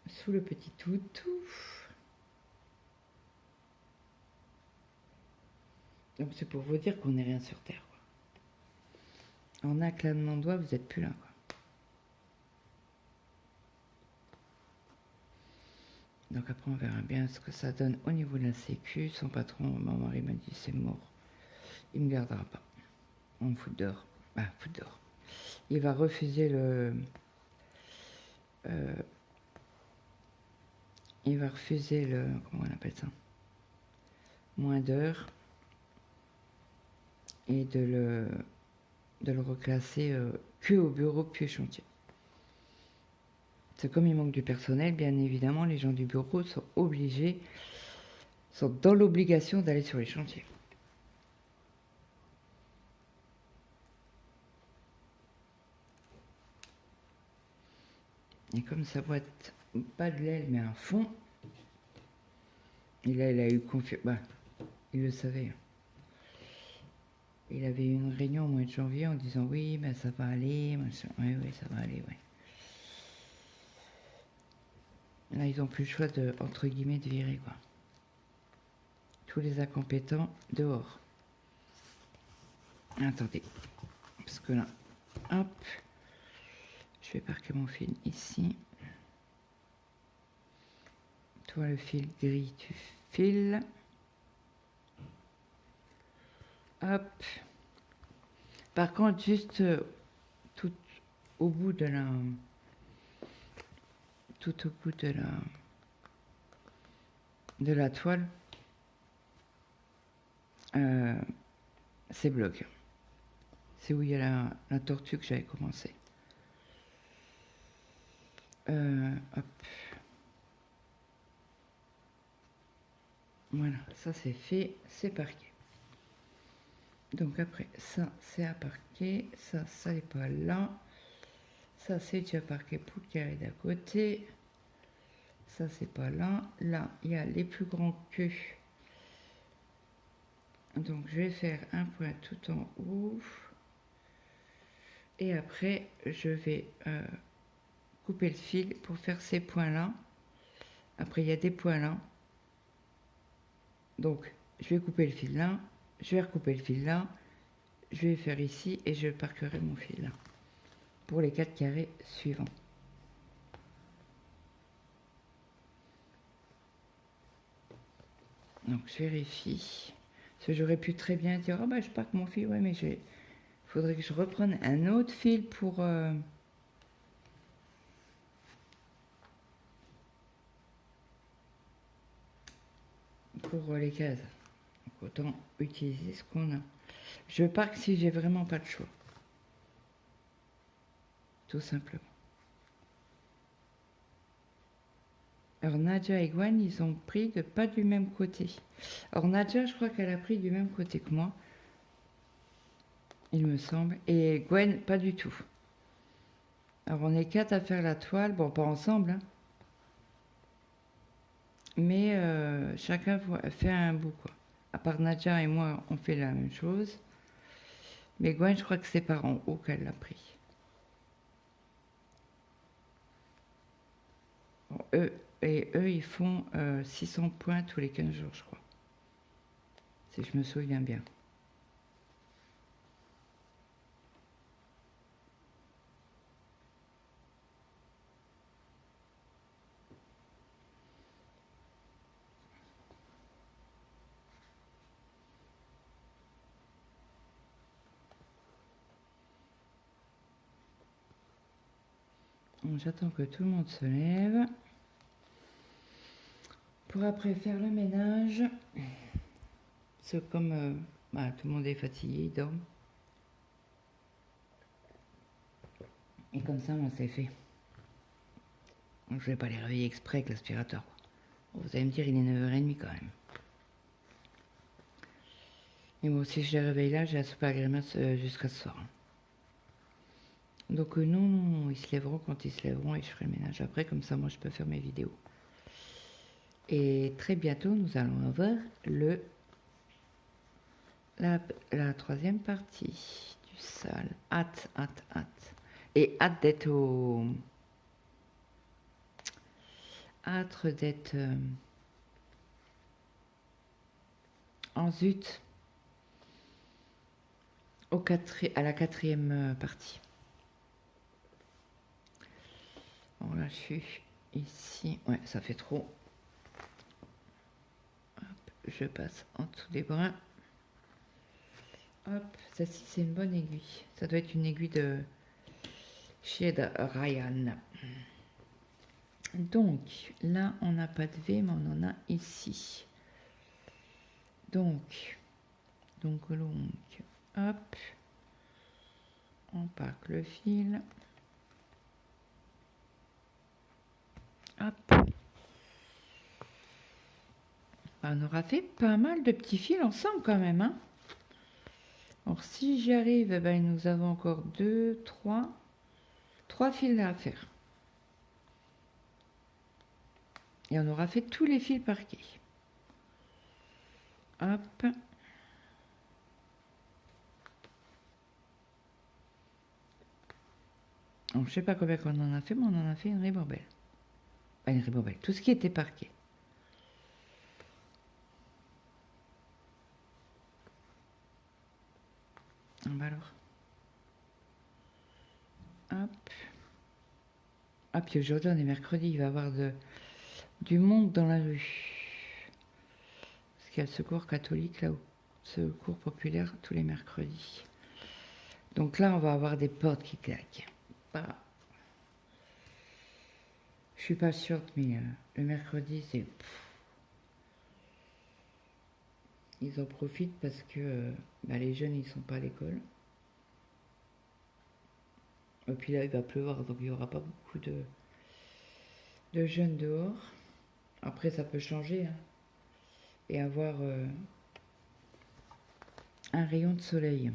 Sous le petit toutou. Donc c'est pour vous dire qu'on n'est rien sur Terre. Quoi. En un claquement de doigts, vous n'êtes plus là. Quoi. Donc après, on verra bien ce que ça donne au niveau de la sécu. Son patron, mon mari m'a dit, c'est mort. Il ne me gardera pas. On me fout dehors. Bah, fout dehors. Il va refuser il va refuser comment on appelle ça, moins d'heures, et de le reclasser que au bureau puis au chantier. C'est comme il manque du personnel, bien évidemment, les gens du bureau sont dans l'obligation d'aller sur les chantiers. Et comme sa boîte, pas de l'aile, mais un fond, et là, il a eu confiance. Bah, il le savait. Il avait eu une réunion au mois de janvier en disant oui, ben ça va aller, machin. Oui, ça va aller, oui. Là, ils n'ont plus le choix de, entre guillemets, de virer, quoi. Tous les incompétents dehors. Attendez, parce que là, hop, je vais parquer mon fil ici. Toi, le fil gris, tu files. Hop. Par contre, juste tout au bout de la... Tout au bout de la toile, c'est bloqué. C'est où il y a la tortue que j'avais commencé. Hop. Voilà, ça c'est fait, c'est parqué. Donc après, ça c'est à parquer, ça n'est pas là. Ça c'est déjà parqué pour le carré d'à côté. Ça c'est pas là. Là, il y a les plus grands queues. Donc je vais faire un point tout en haut. Et après, je vais couper le fil pour faire ces points là. Après, il y a des points là. Donc, je vais couper le fil là. Je vais recouper le fil là. Je vais faire ici et je parquerai mon fil là. Pour les 4 carrés suivants. Donc, je vérifie. Parce que j'aurais pu très bien dire, oh bah je parque mon fil. Ouais, mais il faudrait que je reprenne un autre fil pour... les cases. Donc autant utiliser ce qu'on a. Je parque si j'ai vraiment pas de choix. Tout simplement. Alors Nadia et Gwen, ils ont pris pas du même côté. Alors Nadia, je crois qu'elle a pris du même côté que moi. Il me semble. Et Gwen, pas du tout. Alors on est 4 à faire la toile. Bon, pas ensemble. Hein. Mais chacun fait un bout, quoi. À part Nadia et moi, on fait la même chose. Mais Gwen, je crois que c'est par en haut qu'elle l'a pris. Bon, eux, ils font 600 points tous les 15 jours, je crois. Si je me souviens bien. J'attends que tout le monde se lève. Pour après faire le ménage. C'est comme tout le monde est fatigué, il dort. Et comme ça, moi, c'est fait. Donc, je vais pas les réveiller exprès avec l'aspirateur. Vous allez me dire, il est 9h30 quand même. Et moi aussi, je les réveille là, j'ai la soupe à la grimace jusqu'à ce soir. Donc non, ils se lèveront quand ils se lèveront et je ferai le ménage après, comme ça moi je peux faire mes vidéos. Et très bientôt nous allons avoir la troisième partie du salle. Hâte. Et hâte d'être en zut à la 4e partie. Bon là je suis ici, ouais ça fait trop. Hop, je passe en dessous des brins. Hop, celle-ci c'est une bonne aiguille. Ça doit être une aiguille de chez Ryan. Donc là on n'a pas de V mais on en a ici. Donc hop, on parque le fil. Hop. On aura fait pas mal de petits fils ensemble quand même. Hein. Alors si j'y arrive, eh ben, nous avons encore 3 fils à faire. Et on aura fait tous les fils parqués. Hop. Donc, je sais pas combien on en a fait, mais on en a fait une ribambelle. Pas une ribambelle, tout ce qui était parqué. Ah bah alors. Hop. Ah, puis aujourd'hui, on est mercredi, il va y avoir du monde dans la rue. Parce qu'il y a le secours catholique là-haut. Secours populaire tous les mercredis. Donc là, on va avoir des portes qui claquent. Bah, je suis pas sûre, mais le mercredi, c'est... Ils en profitent parce que les jeunes, ils sont pas à l'école. Et puis là, il va pleuvoir, donc il n'y aura pas beaucoup de jeunes dehors. Après, ça peut changer, hein, et avoir un rayon de soleil.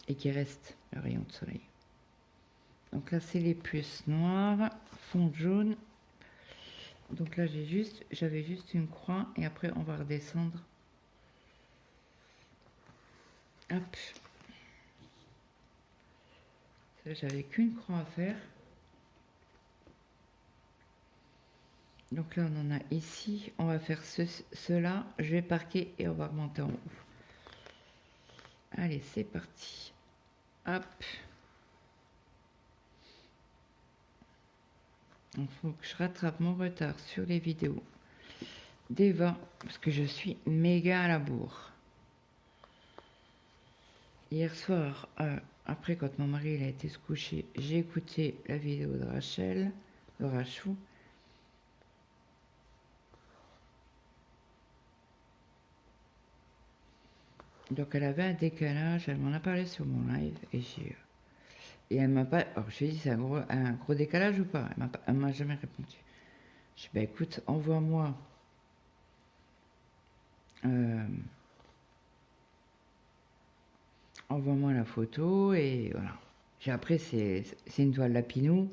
Et qui reste le rayon de soleil. Donc là, c'est les puces noires, fond jaune. Donc là, j'avais juste une croix et après, on va redescendre. Hop. J'avais qu'une croix à faire. Donc là, on en a ici. On va faire cela. Je vais parquer et on va remonter en haut. Allez, c'est parti. Hop. Il faut que je rattrape mon retard sur les vidéos d'Eva parce que je suis méga à la bourre. Hier soir, après quand mon mari il a été se coucher, j'ai écouté la vidéo de Rachel, de Rachou. Donc elle avait un décalage, elle m'en a parlé sur mon live et elle m'a pas. Alors je lui ai dit c'est un gros décalage ou pas? Elle m'a jamais répondu. Je lui ai dit bah écoute, envoie-moi envoie-moi la photo et voilà. Après c'est une toile Lapinou,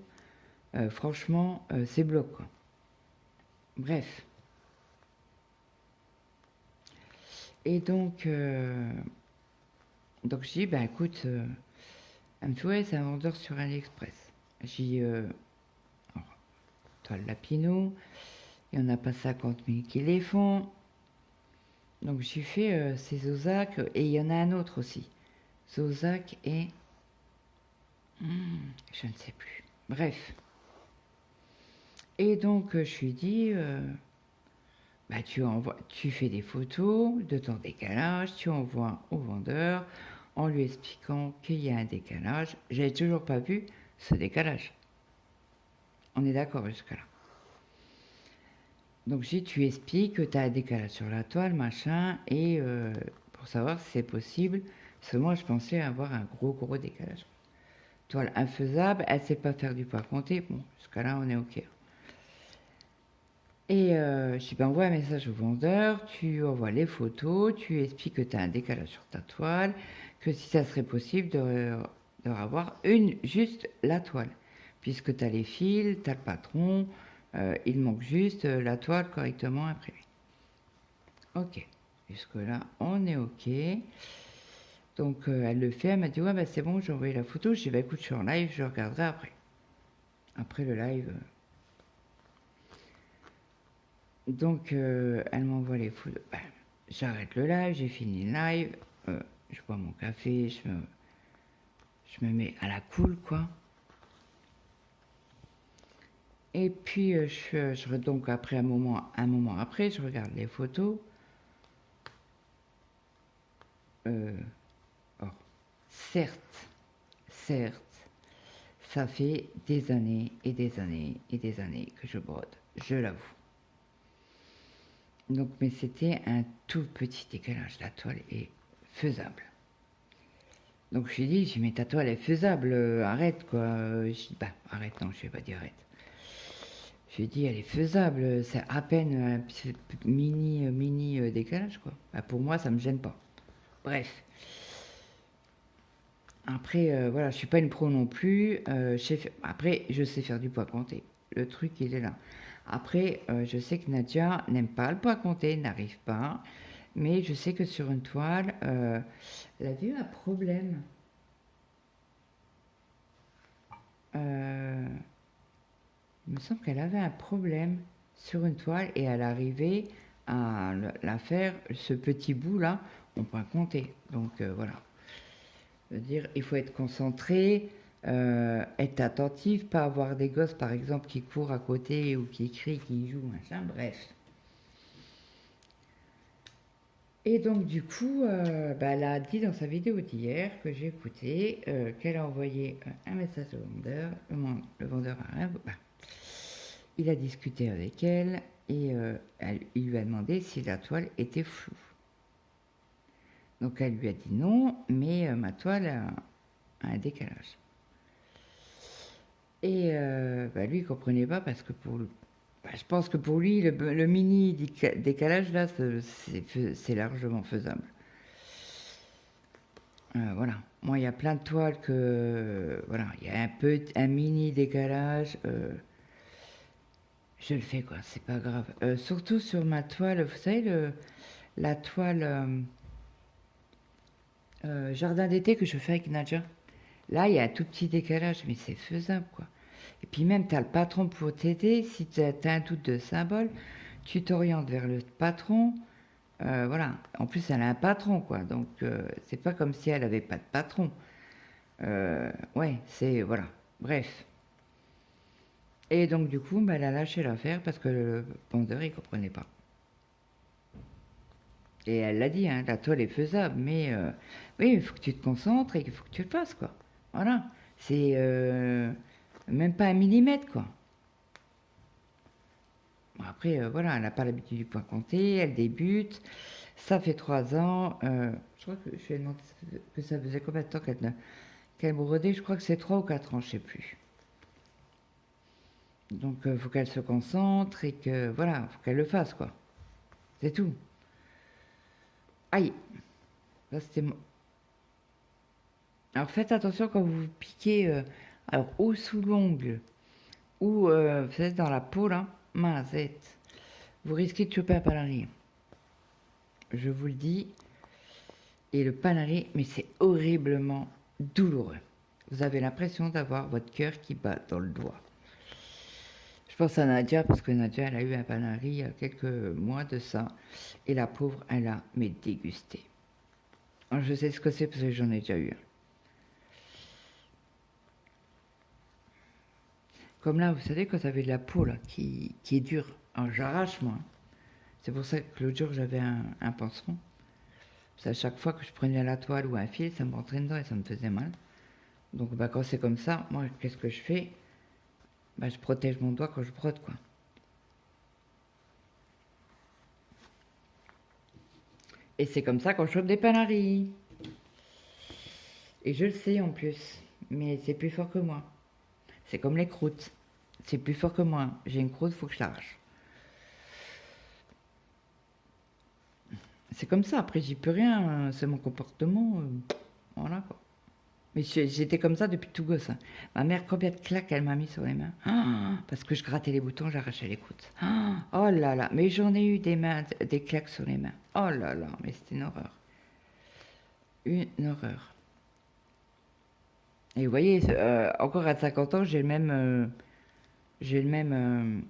franchement c'est bloc quoi. Bref. Et donc je dis bah écoute, elle me dit ouais c'est un vendeur sur AliExpress. J'ai dit toile Lapinou, il n'y en a pas 50 000 qui les font. Donc j'ai fait ces Zozac et il y en a un autre aussi. Zozac et je ne sais plus. Bref. Et donc je lui dis bah, tu fais des photos de ton décalage, tu envoies au vendeur en lui expliquant qu'il y a un décalage. J'avais toujours pas vu ce décalage. On est d'accord jusque là. Donc j'ai tu expliques que tu as un décalage sur la toile, machin, et pour savoir si c'est possible. Parce que moi je pensais avoir un gros décalage. Toile infaisable, elle sait pas faire du poids compté. Bon, jusqu'à là on est ok. Et je dis, ben, envoie un message au vendeur, tu envoies les photos, tu expliques que tu as un décalage sur ta toile, que si ça serait possible de avoir juste la toile. Puisque tu as les fils, tu as le patron, il manque juste la toile correctement imprimée. Ok, jusque-là, on est ok. Donc elle le fait, elle m'a dit, ouais, bah, c'est bon, j'ai envoyé la photo. Je dis, bah, écoute, je suis en live, je regarderai après. Après le live. Donc, elle m'envoie les photos. Ben, j'arrête le live, j'ai fini le live. Je bois mon café, je me mets à la cool, quoi. Et puis, donc après un moment après, je regarde les photos. Certes, ça fait des années et des années et des années que je brode, je l'avoue. Donc, mais c'était un tout petit décalage. La toile est faisable. Donc je lui ai dit, mais ta toile est faisable, arrête quoi. Je dis, bah arrête, non, je vais pas dire arrête. Je lui ai dit, elle est faisable, c'est à peine un petit mini décalage quoi. Bah, pour moi, ça me gêne pas. Bref. Après, voilà, je suis pas une pro non plus. Après, je sais faire du poids compté. Le truc, il est là. Après, je sais que Nadia n'aime pas le poids compté, n'arrive pas. Mais je sais que sur une toile, elle a eu un problème. Il me semble qu'elle avait un problème sur une toile et elle arrivait à la faire, ce petit bout là, on peut compter. Donc voilà. Dire, il faut être concentré, être attentif, pas avoir des gosses par exemple qui courent à côté ou qui crient, qui jouent, machin, bref. Et donc du coup, bah, elle a dit dans sa vidéo d'hier que j'ai écouté qu'elle a envoyé un message au vendeur. Le vendeur a rien. Bah, il a discuté avec elle et il lui a demandé si la toile était floue. Donc elle lui a dit non, mais ma toile a un décalage. Et bah, lui, il comprenait pas parce que bah, je pense que pour lui, le mini décalage là, c'est largement faisable. Voilà. Moi, il y a plein de toiles que, voilà, il y a un mini décalage. Je le fais quoi, c'est pas grave. Surtout sur ma toile, vous savez, la toile jardin d'été que je fais avec Nadja. Là, il y a un tout petit décalage, mais c'est faisable quoi. Et puis même, tu as le patron pour t'aider. Si tu as un doute de symbole, tu t'orientes vers le patron. Voilà. En plus, elle a un patron, quoi. Donc, c'est pas comme si elle avait pas de patron. Ouais, c'est... Voilà. Bref. Et donc, du coup, bah, elle a lâché l'affaire parce que le vendeur, il comprenait pas. Et elle l'a dit, hein, la toile est faisable, mais oui, il faut que tu te concentres et il faut que tu le fasses, quoi. Voilà. C'est même pas un millimètre, quoi. Bon, après, voilà, elle n'a pas l'habitude du point compté, elle débute, ça fait 3 ans. Je crois que je lui ai demandé que ça faisait combien de temps qu'elle brodait, je crois que c'est 3 ou 4 ans, je sais plus. Donc, il faut qu'elle se concentre et que, voilà, faut qu'elle le fasse, quoi. C'est tout. Aïe, là c'était... Alors, faites attention quand vous piquez, alors, ou sous l'ongle, ou, vous êtes dans la peau, là, mazette, vous risquez de choper un panarie. Je vous le dis. Et le panarie, mais c'est horriblement douloureux. Vous avez l'impression d'avoir votre cœur qui bat dans le doigt. Je pense à Nadia, parce que Nadia, elle a eu un panarie il y a quelques mois de ça. Et la pauvre, elle a mais dégusté. Alors, je sais ce que c'est parce que j'en ai déjà eu un. Comme là, vous savez, quand vous avez de la peau là, qui est dure. Alors, j'arrache, moi. C'est pour ça que l'autre jour, j'avais un pansement. Parce qu'à chaque fois que je prenais la toile ou un fil, ça me rentrait dedans et ça me faisait mal. Donc, bah, quand c'est comme ça, moi, qu'est-ce que je fais? Bah, je protège mon doigt quand je brode, quoi. Et c'est comme ça qu'on chope des panaris. Et je le sais en plus, mais c'est plus fort que moi. C'est comme les croûtes. C'est plus fort que moi. J'ai une croûte, il faut que je l'arrache. C'est comme ça, après j'y peux rien, c'est mon comportement. Voilà quoi. Mais j'étais comme ça depuis tout gosse, hein. Ma mère, combien de claques elle m'a mis sur les mains, parce que je grattais les boutons, j'arrachais les croûtes. Oh là là, mais j'en ai eu des claques sur les mains. Oh là là, mais c'était une horreur. Une horreur. Et vous voyez, encore à 50 ans, j'ai le même...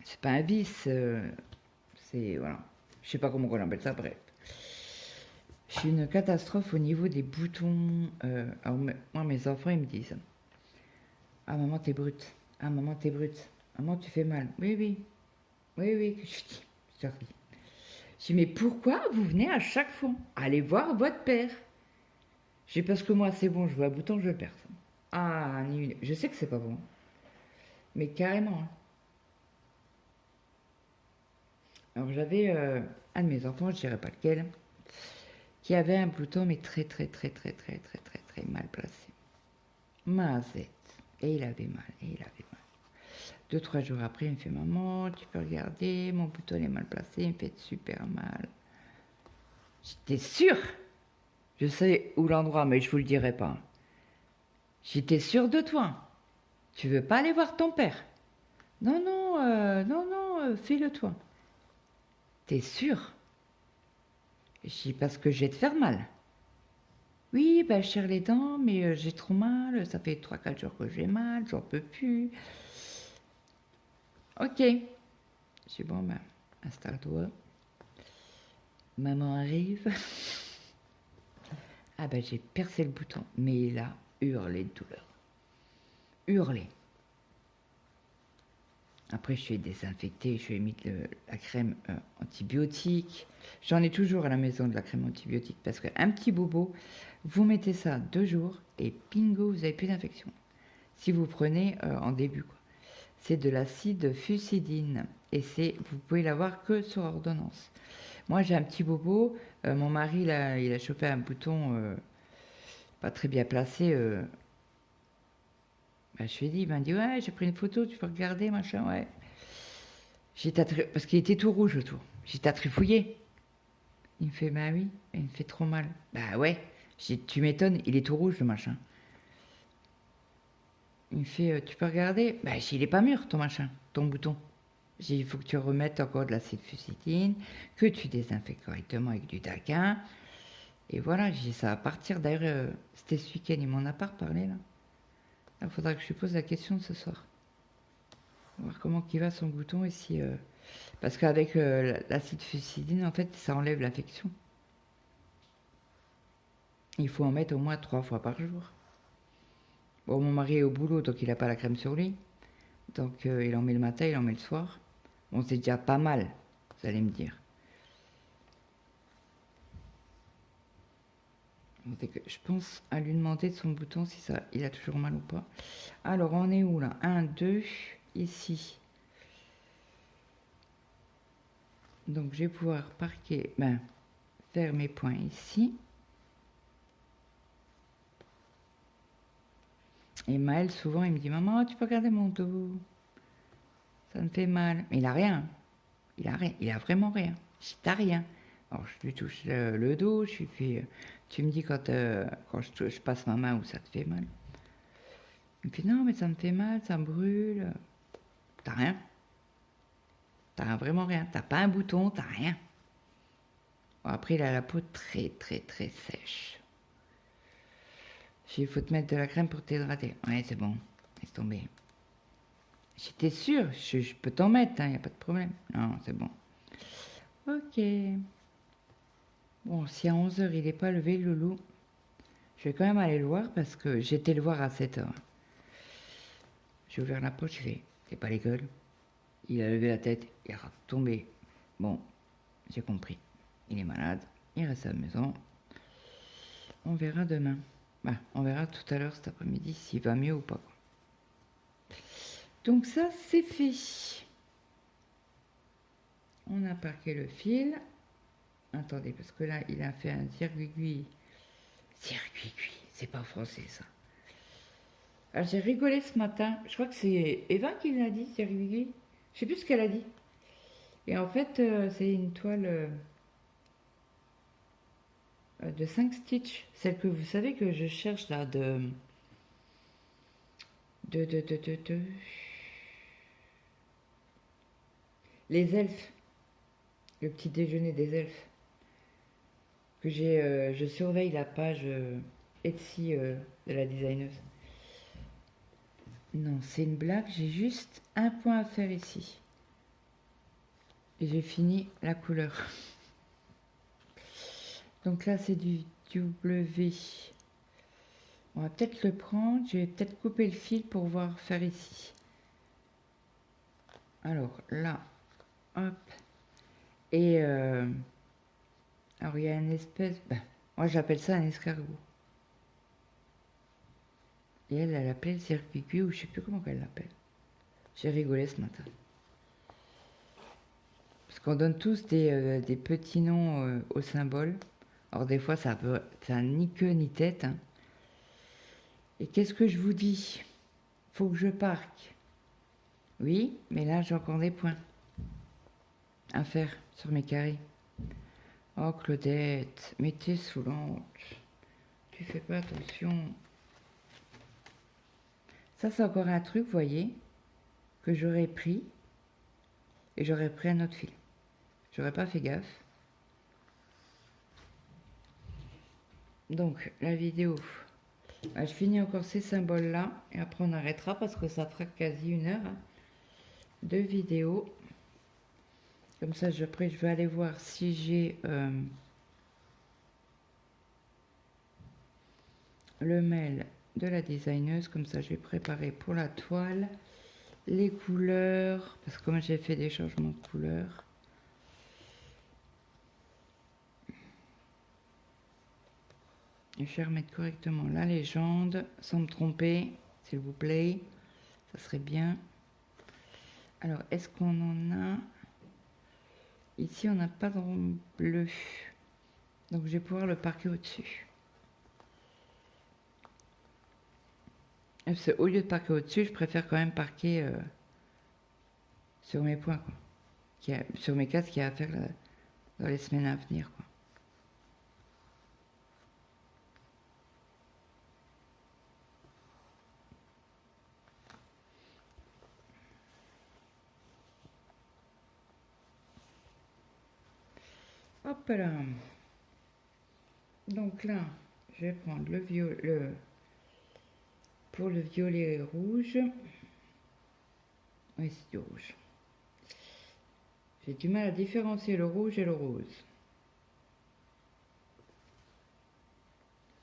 c'est pas un vice, c'est... Voilà. Je sais pas comment on appelle ça, bref. J'ai une catastrophe au niveau des boutons. Alors, moi, mes enfants, ils me disent: ah, maman, t'es brute. Ah, maman, t'es brute. Maman, tu fais mal. Oui, oui. Oui, oui, que je dis. Je leur dis. Je dis: mais pourquoi vous venez à chaque fois? Allez voir votre père. Je dis: parce que moi, c'est bon, je vois un bouton, je le perds. Ah, je sais que c'est pas bon. Mais carrément, hein. Alors, j'avais un de mes enfants, je dirais pas lequel, qui avait un bouton, mais très, très, très, très, très, très, très, très mal placé. Mazette. Et il avait mal, et il avait mal. 2, 3 jours après, il me fait: maman, tu peux regarder, mon bouton est mal placé, il me fait super mal. J'étais sûre. Je sais où l'endroit, mais je vous le dirai pas. J'étais sûre de toi. Tu veux pas aller voir ton père? Non, non, non, non, fais-le toi. T'es sûre? Je dis: parce que je vais te faire mal. Oui, ben je serre les dents, mais j'ai trop mal, ça fait 3, 4 jours que j'ai mal, j'en peux plus. Ok. Je dis: bon, ben, installe-toi. Maman arrive. Ah ben j'ai percé le bouton, mais il a hurlé de douleur. Hurlé. Après, je suis désinfectée, je lui ai mis la crème antibiotique. J'en ai toujours à la maison de la crème antibiotique parce qu'un petit bobo, vous mettez ça 2 jours et bingo, vous n'avez plus d'infection. Si vous prenez en début, quoi. C'est de l'acide fusidine et vous pouvez l'avoir que sur ordonnance. Moi, j'ai un petit bobo. Mon mari, il a chopé un bouton pas très bien placé Bah, je lui ai dit, il m'a dit, ouais, j'ai pris une photo, tu peux regarder, machin, ouais. Parce qu'il était tout rouge autour. J'ai dit, t'as trifouillé? Il me fait, bah oui. Et il me fait trop mal. Bah ouais. J'ai dit, tu m'étonnes, il est tout rouge, le machin. Il me fait, tu peux regarder? Bah, j'ai dit, il est pas mûr, ton machin, ton bouton. J'ai dit, il faut que tu remettes encore de l'acide fusidine, que tu désinfectes correctement avec du daquin. Et voilà, j'ai dit, ça va partir. D'ailleurs, c'était ce week-end, il m'en a pas reparlé, là. Il faudra que je lui pose la question ce soir. Voir comment il va son bouton et si... Parce qu'avec l'acide fusidine, en fait, ça enlève l'infection. Il faut en mettre au moins 3 fois par jour. Bon, mon mari est au boulot, donc il n'a pas la crème sur lui. Donc il en met le matin, il en met le soir. Bon, c'est déjà pas mal, vous allez me dire. Je pense à lui demander de son bouton si ça, il a toujours mal ou pas. Alors, on est où là? 1, 2, ici. Donc, je vais pouvoir faire mes points ici. Et Maël, souvent, il me dit, maman, tu peux regarder mon dos? Ça me fait mal. Mais il a rien. Il a rien. Il a vraiment rien. T'as rien. Alors, je lui touche le dos, je lui fais, tu me dis quand je passe ma main où ça te fait mal. Il me fait, non, mais ça me fait mal, ça me brûle. T'as rien. T'as vraiment rien. T'as pas un bouton, t'as rien. Bon, après, il a la peau très, très, très sèche. Il faut te mettre de la crème pour t'hydrater. Ouais, c'est bon. Laisse tomber. J'étais sûre, je peux t'en mettre, il n'y a pas de problème. Non, c'est bon. Ok. Bon, si à 11h il n'est pas levé, le loulou, je vais quand même aller le voir parce que j'étais le voir à 7h. J'ai ouvert la porte, je fais, c'est pas l'école. Il a levé la tête, il est tombé. Bon, j'ai compris. Il est malade, il reste à la maison. On verra demain. Bah, on verra tout à l'heure cet après-midi s'il va mieux ou pas. Donc ça, c'est fait. On a parqué le fil. Attendez, parce que là, il a fait un zirguigui. Zirguigui, c'est pas français ça. Alors, j'ai rigolé ce matin. Je crois que c'est Eva qui l'a dit, zirguigui. Je sais plus ce qu'elle a dit. Et en fait, c'est une toile de 5 stitches. Celle que vous savez que je cherche là les elfes. Le petit déjeuner des elfes. Que je surveille la page Etsy de la designeuse. Non, c'est une blague, j'ai juste un point à faire ici. Et j'ai fini la couleur. Donc là, c'est du W. On va peut-être le prendre, je vais peut-être couper le fil pour voir faire ici. Alors là, hop. Et alors il y a une espèce, moi j'appelle ça un escargot. Et elle appelle circuit ou je sais plus comment elle l'appelle. J'ai rigolé ce matin. Parce qu'on donne tous des petits noms aux symboles. Alors des fois, ça n'a ni queue ni tête. Hein. Et qu'est-ce que je vous dis? Faut que je parque. Oui, mais là, j'ai encore des points à faire sur mes carrés. Oh, Claudette, mais t'es saoulante. Tu fais pas attention. Ça, c'est encore un truc, vous voyez, que j'aurais pris. Et j'aurais pris un autre fil. J'aurais pas fait gaffe. Donc, la vidéo, je finis encore ces symboles-là. Et après, on arrêtera parce que ça fera quasi 1 heure de vidéo. Comme ça, après, je vais aller voir si j'ai le mail de la designeuse. Comme ça, j'ai préparé pour la toile les couleurs. Parce que comme j'ai fait des changements de couleurs. Et je vais remettre correctement la légende, sans me tromper, s'il vous plaît. Ça serait bien. Alors, est-ce qu'on en a? Ici, on n'a pas de rond bleu. Donc, je vais pouvoir le parquer au-dessus. Au lieu de parquer au-dessus, je préfère quand même parquer sur mes points, quoi. Sur mes cases qu'il y a à faire dans les semaines à venir, quoi. Hop là. Donc là, je vais prendre pour le violet rouge. Oui, c'est du rouge. J'ai du mal à différencier le rouge et le rose.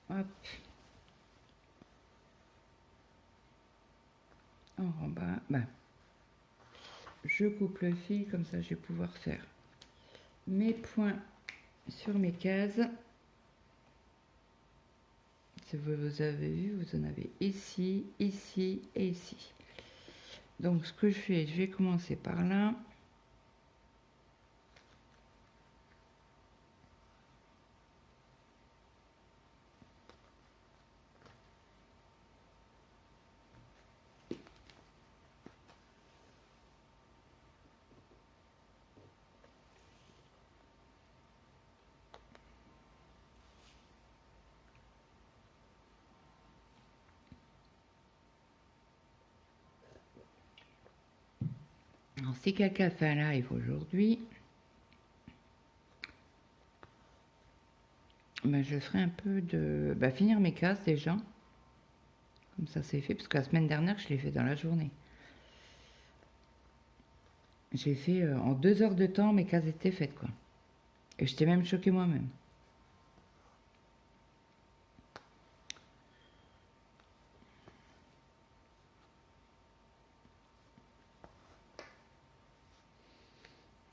Hop. En bas, ben, je coupe le fil, comme ça je vais pouvoir faire mes points sur mes cases. Si vous avez vu, vous en avez ici, ici et ici. Donc ce que je fais, je vais commencer par là. Alors, si quelqu'un fait un live aujourd'hui, ben, je ferai un peu de... Ben, finir mes cases déjà. Comme ça, c'est fait, parce que la semaine dernière, je l'ai fait dans la journée. J'ai fait en 2 heures de temps, mes cases étaient faites, quoi. Et j'étais même choquée moi-même.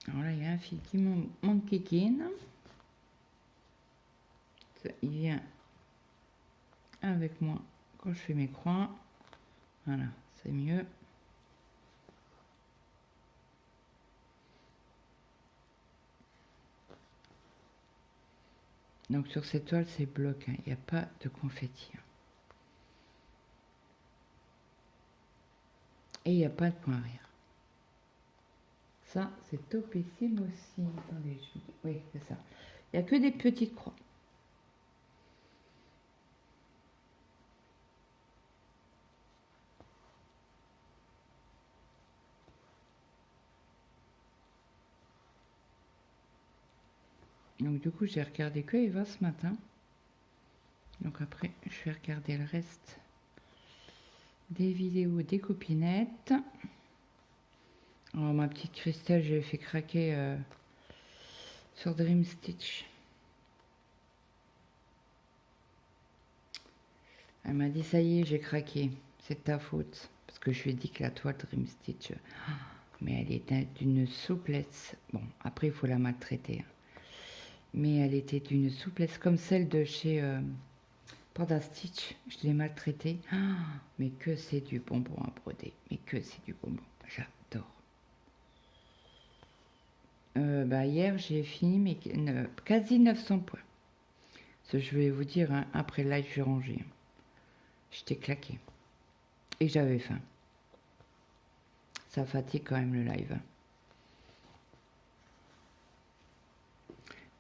Alors là, il y a un fil qui manque kikine. Il vient avec moi quand je fais mes croix. Voilà, c'est mieux. Donc sur cette toile, c'est bloc, hein. Il n'y a pas de confetti. Et il n'y a pas de point arrière. Ça, c'est topissime aussi. Attendez, oui, c'est ça. Il n'y a que des petites croix. Donc du coup, j'ai regardé que Eva ce matin. Donc après, je vais regarder le reste des vidéos des copinettes. Alors ma petite Christelle, je l'ai fait craquer sur Dream Stitch. Elle m'a dit, ça y est, j'ai craqué. C'est ta faute. Parce que je lui ai dit que la toile Dream Stitch, mais elle était d'une souplesse. Bon, après, il faut la maltraiter. Mais elle était d'une souplesse comme celle de chez Panda Stitch. Je l'ai maltraitée. Mais que c'est du bonbon à broder. Mais que c'est du bonbon. J'adore. Bah, hier, j'ai fini mes quasi 900 points. Je vais vous dire, hein, après le live, j'ai rangé. J'étais claquée. Et j'avais faim. Ça fatigue quand même le live.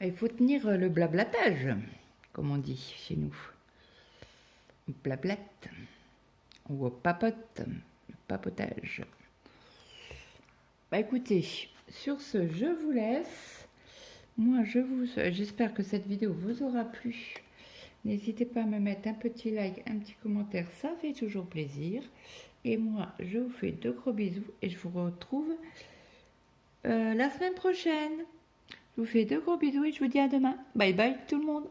Il faut tenir le blablatage, comme on dit chez nous. Blablate. Ou au papote. Papotage. Bah écoutez, sur ce, je vous laisse. Moi, j'espère que cette vidéo vous aura plu. N'hésitez pas à me mettre un petit like, un petit commentaire, ça fait toujours plaisir. Et moi, je vous fais de gros bisous et je vous retrouve la semaine prochaine. Je vous fais de gros bisous et je vous dis à demain. Bye bye tout le monde.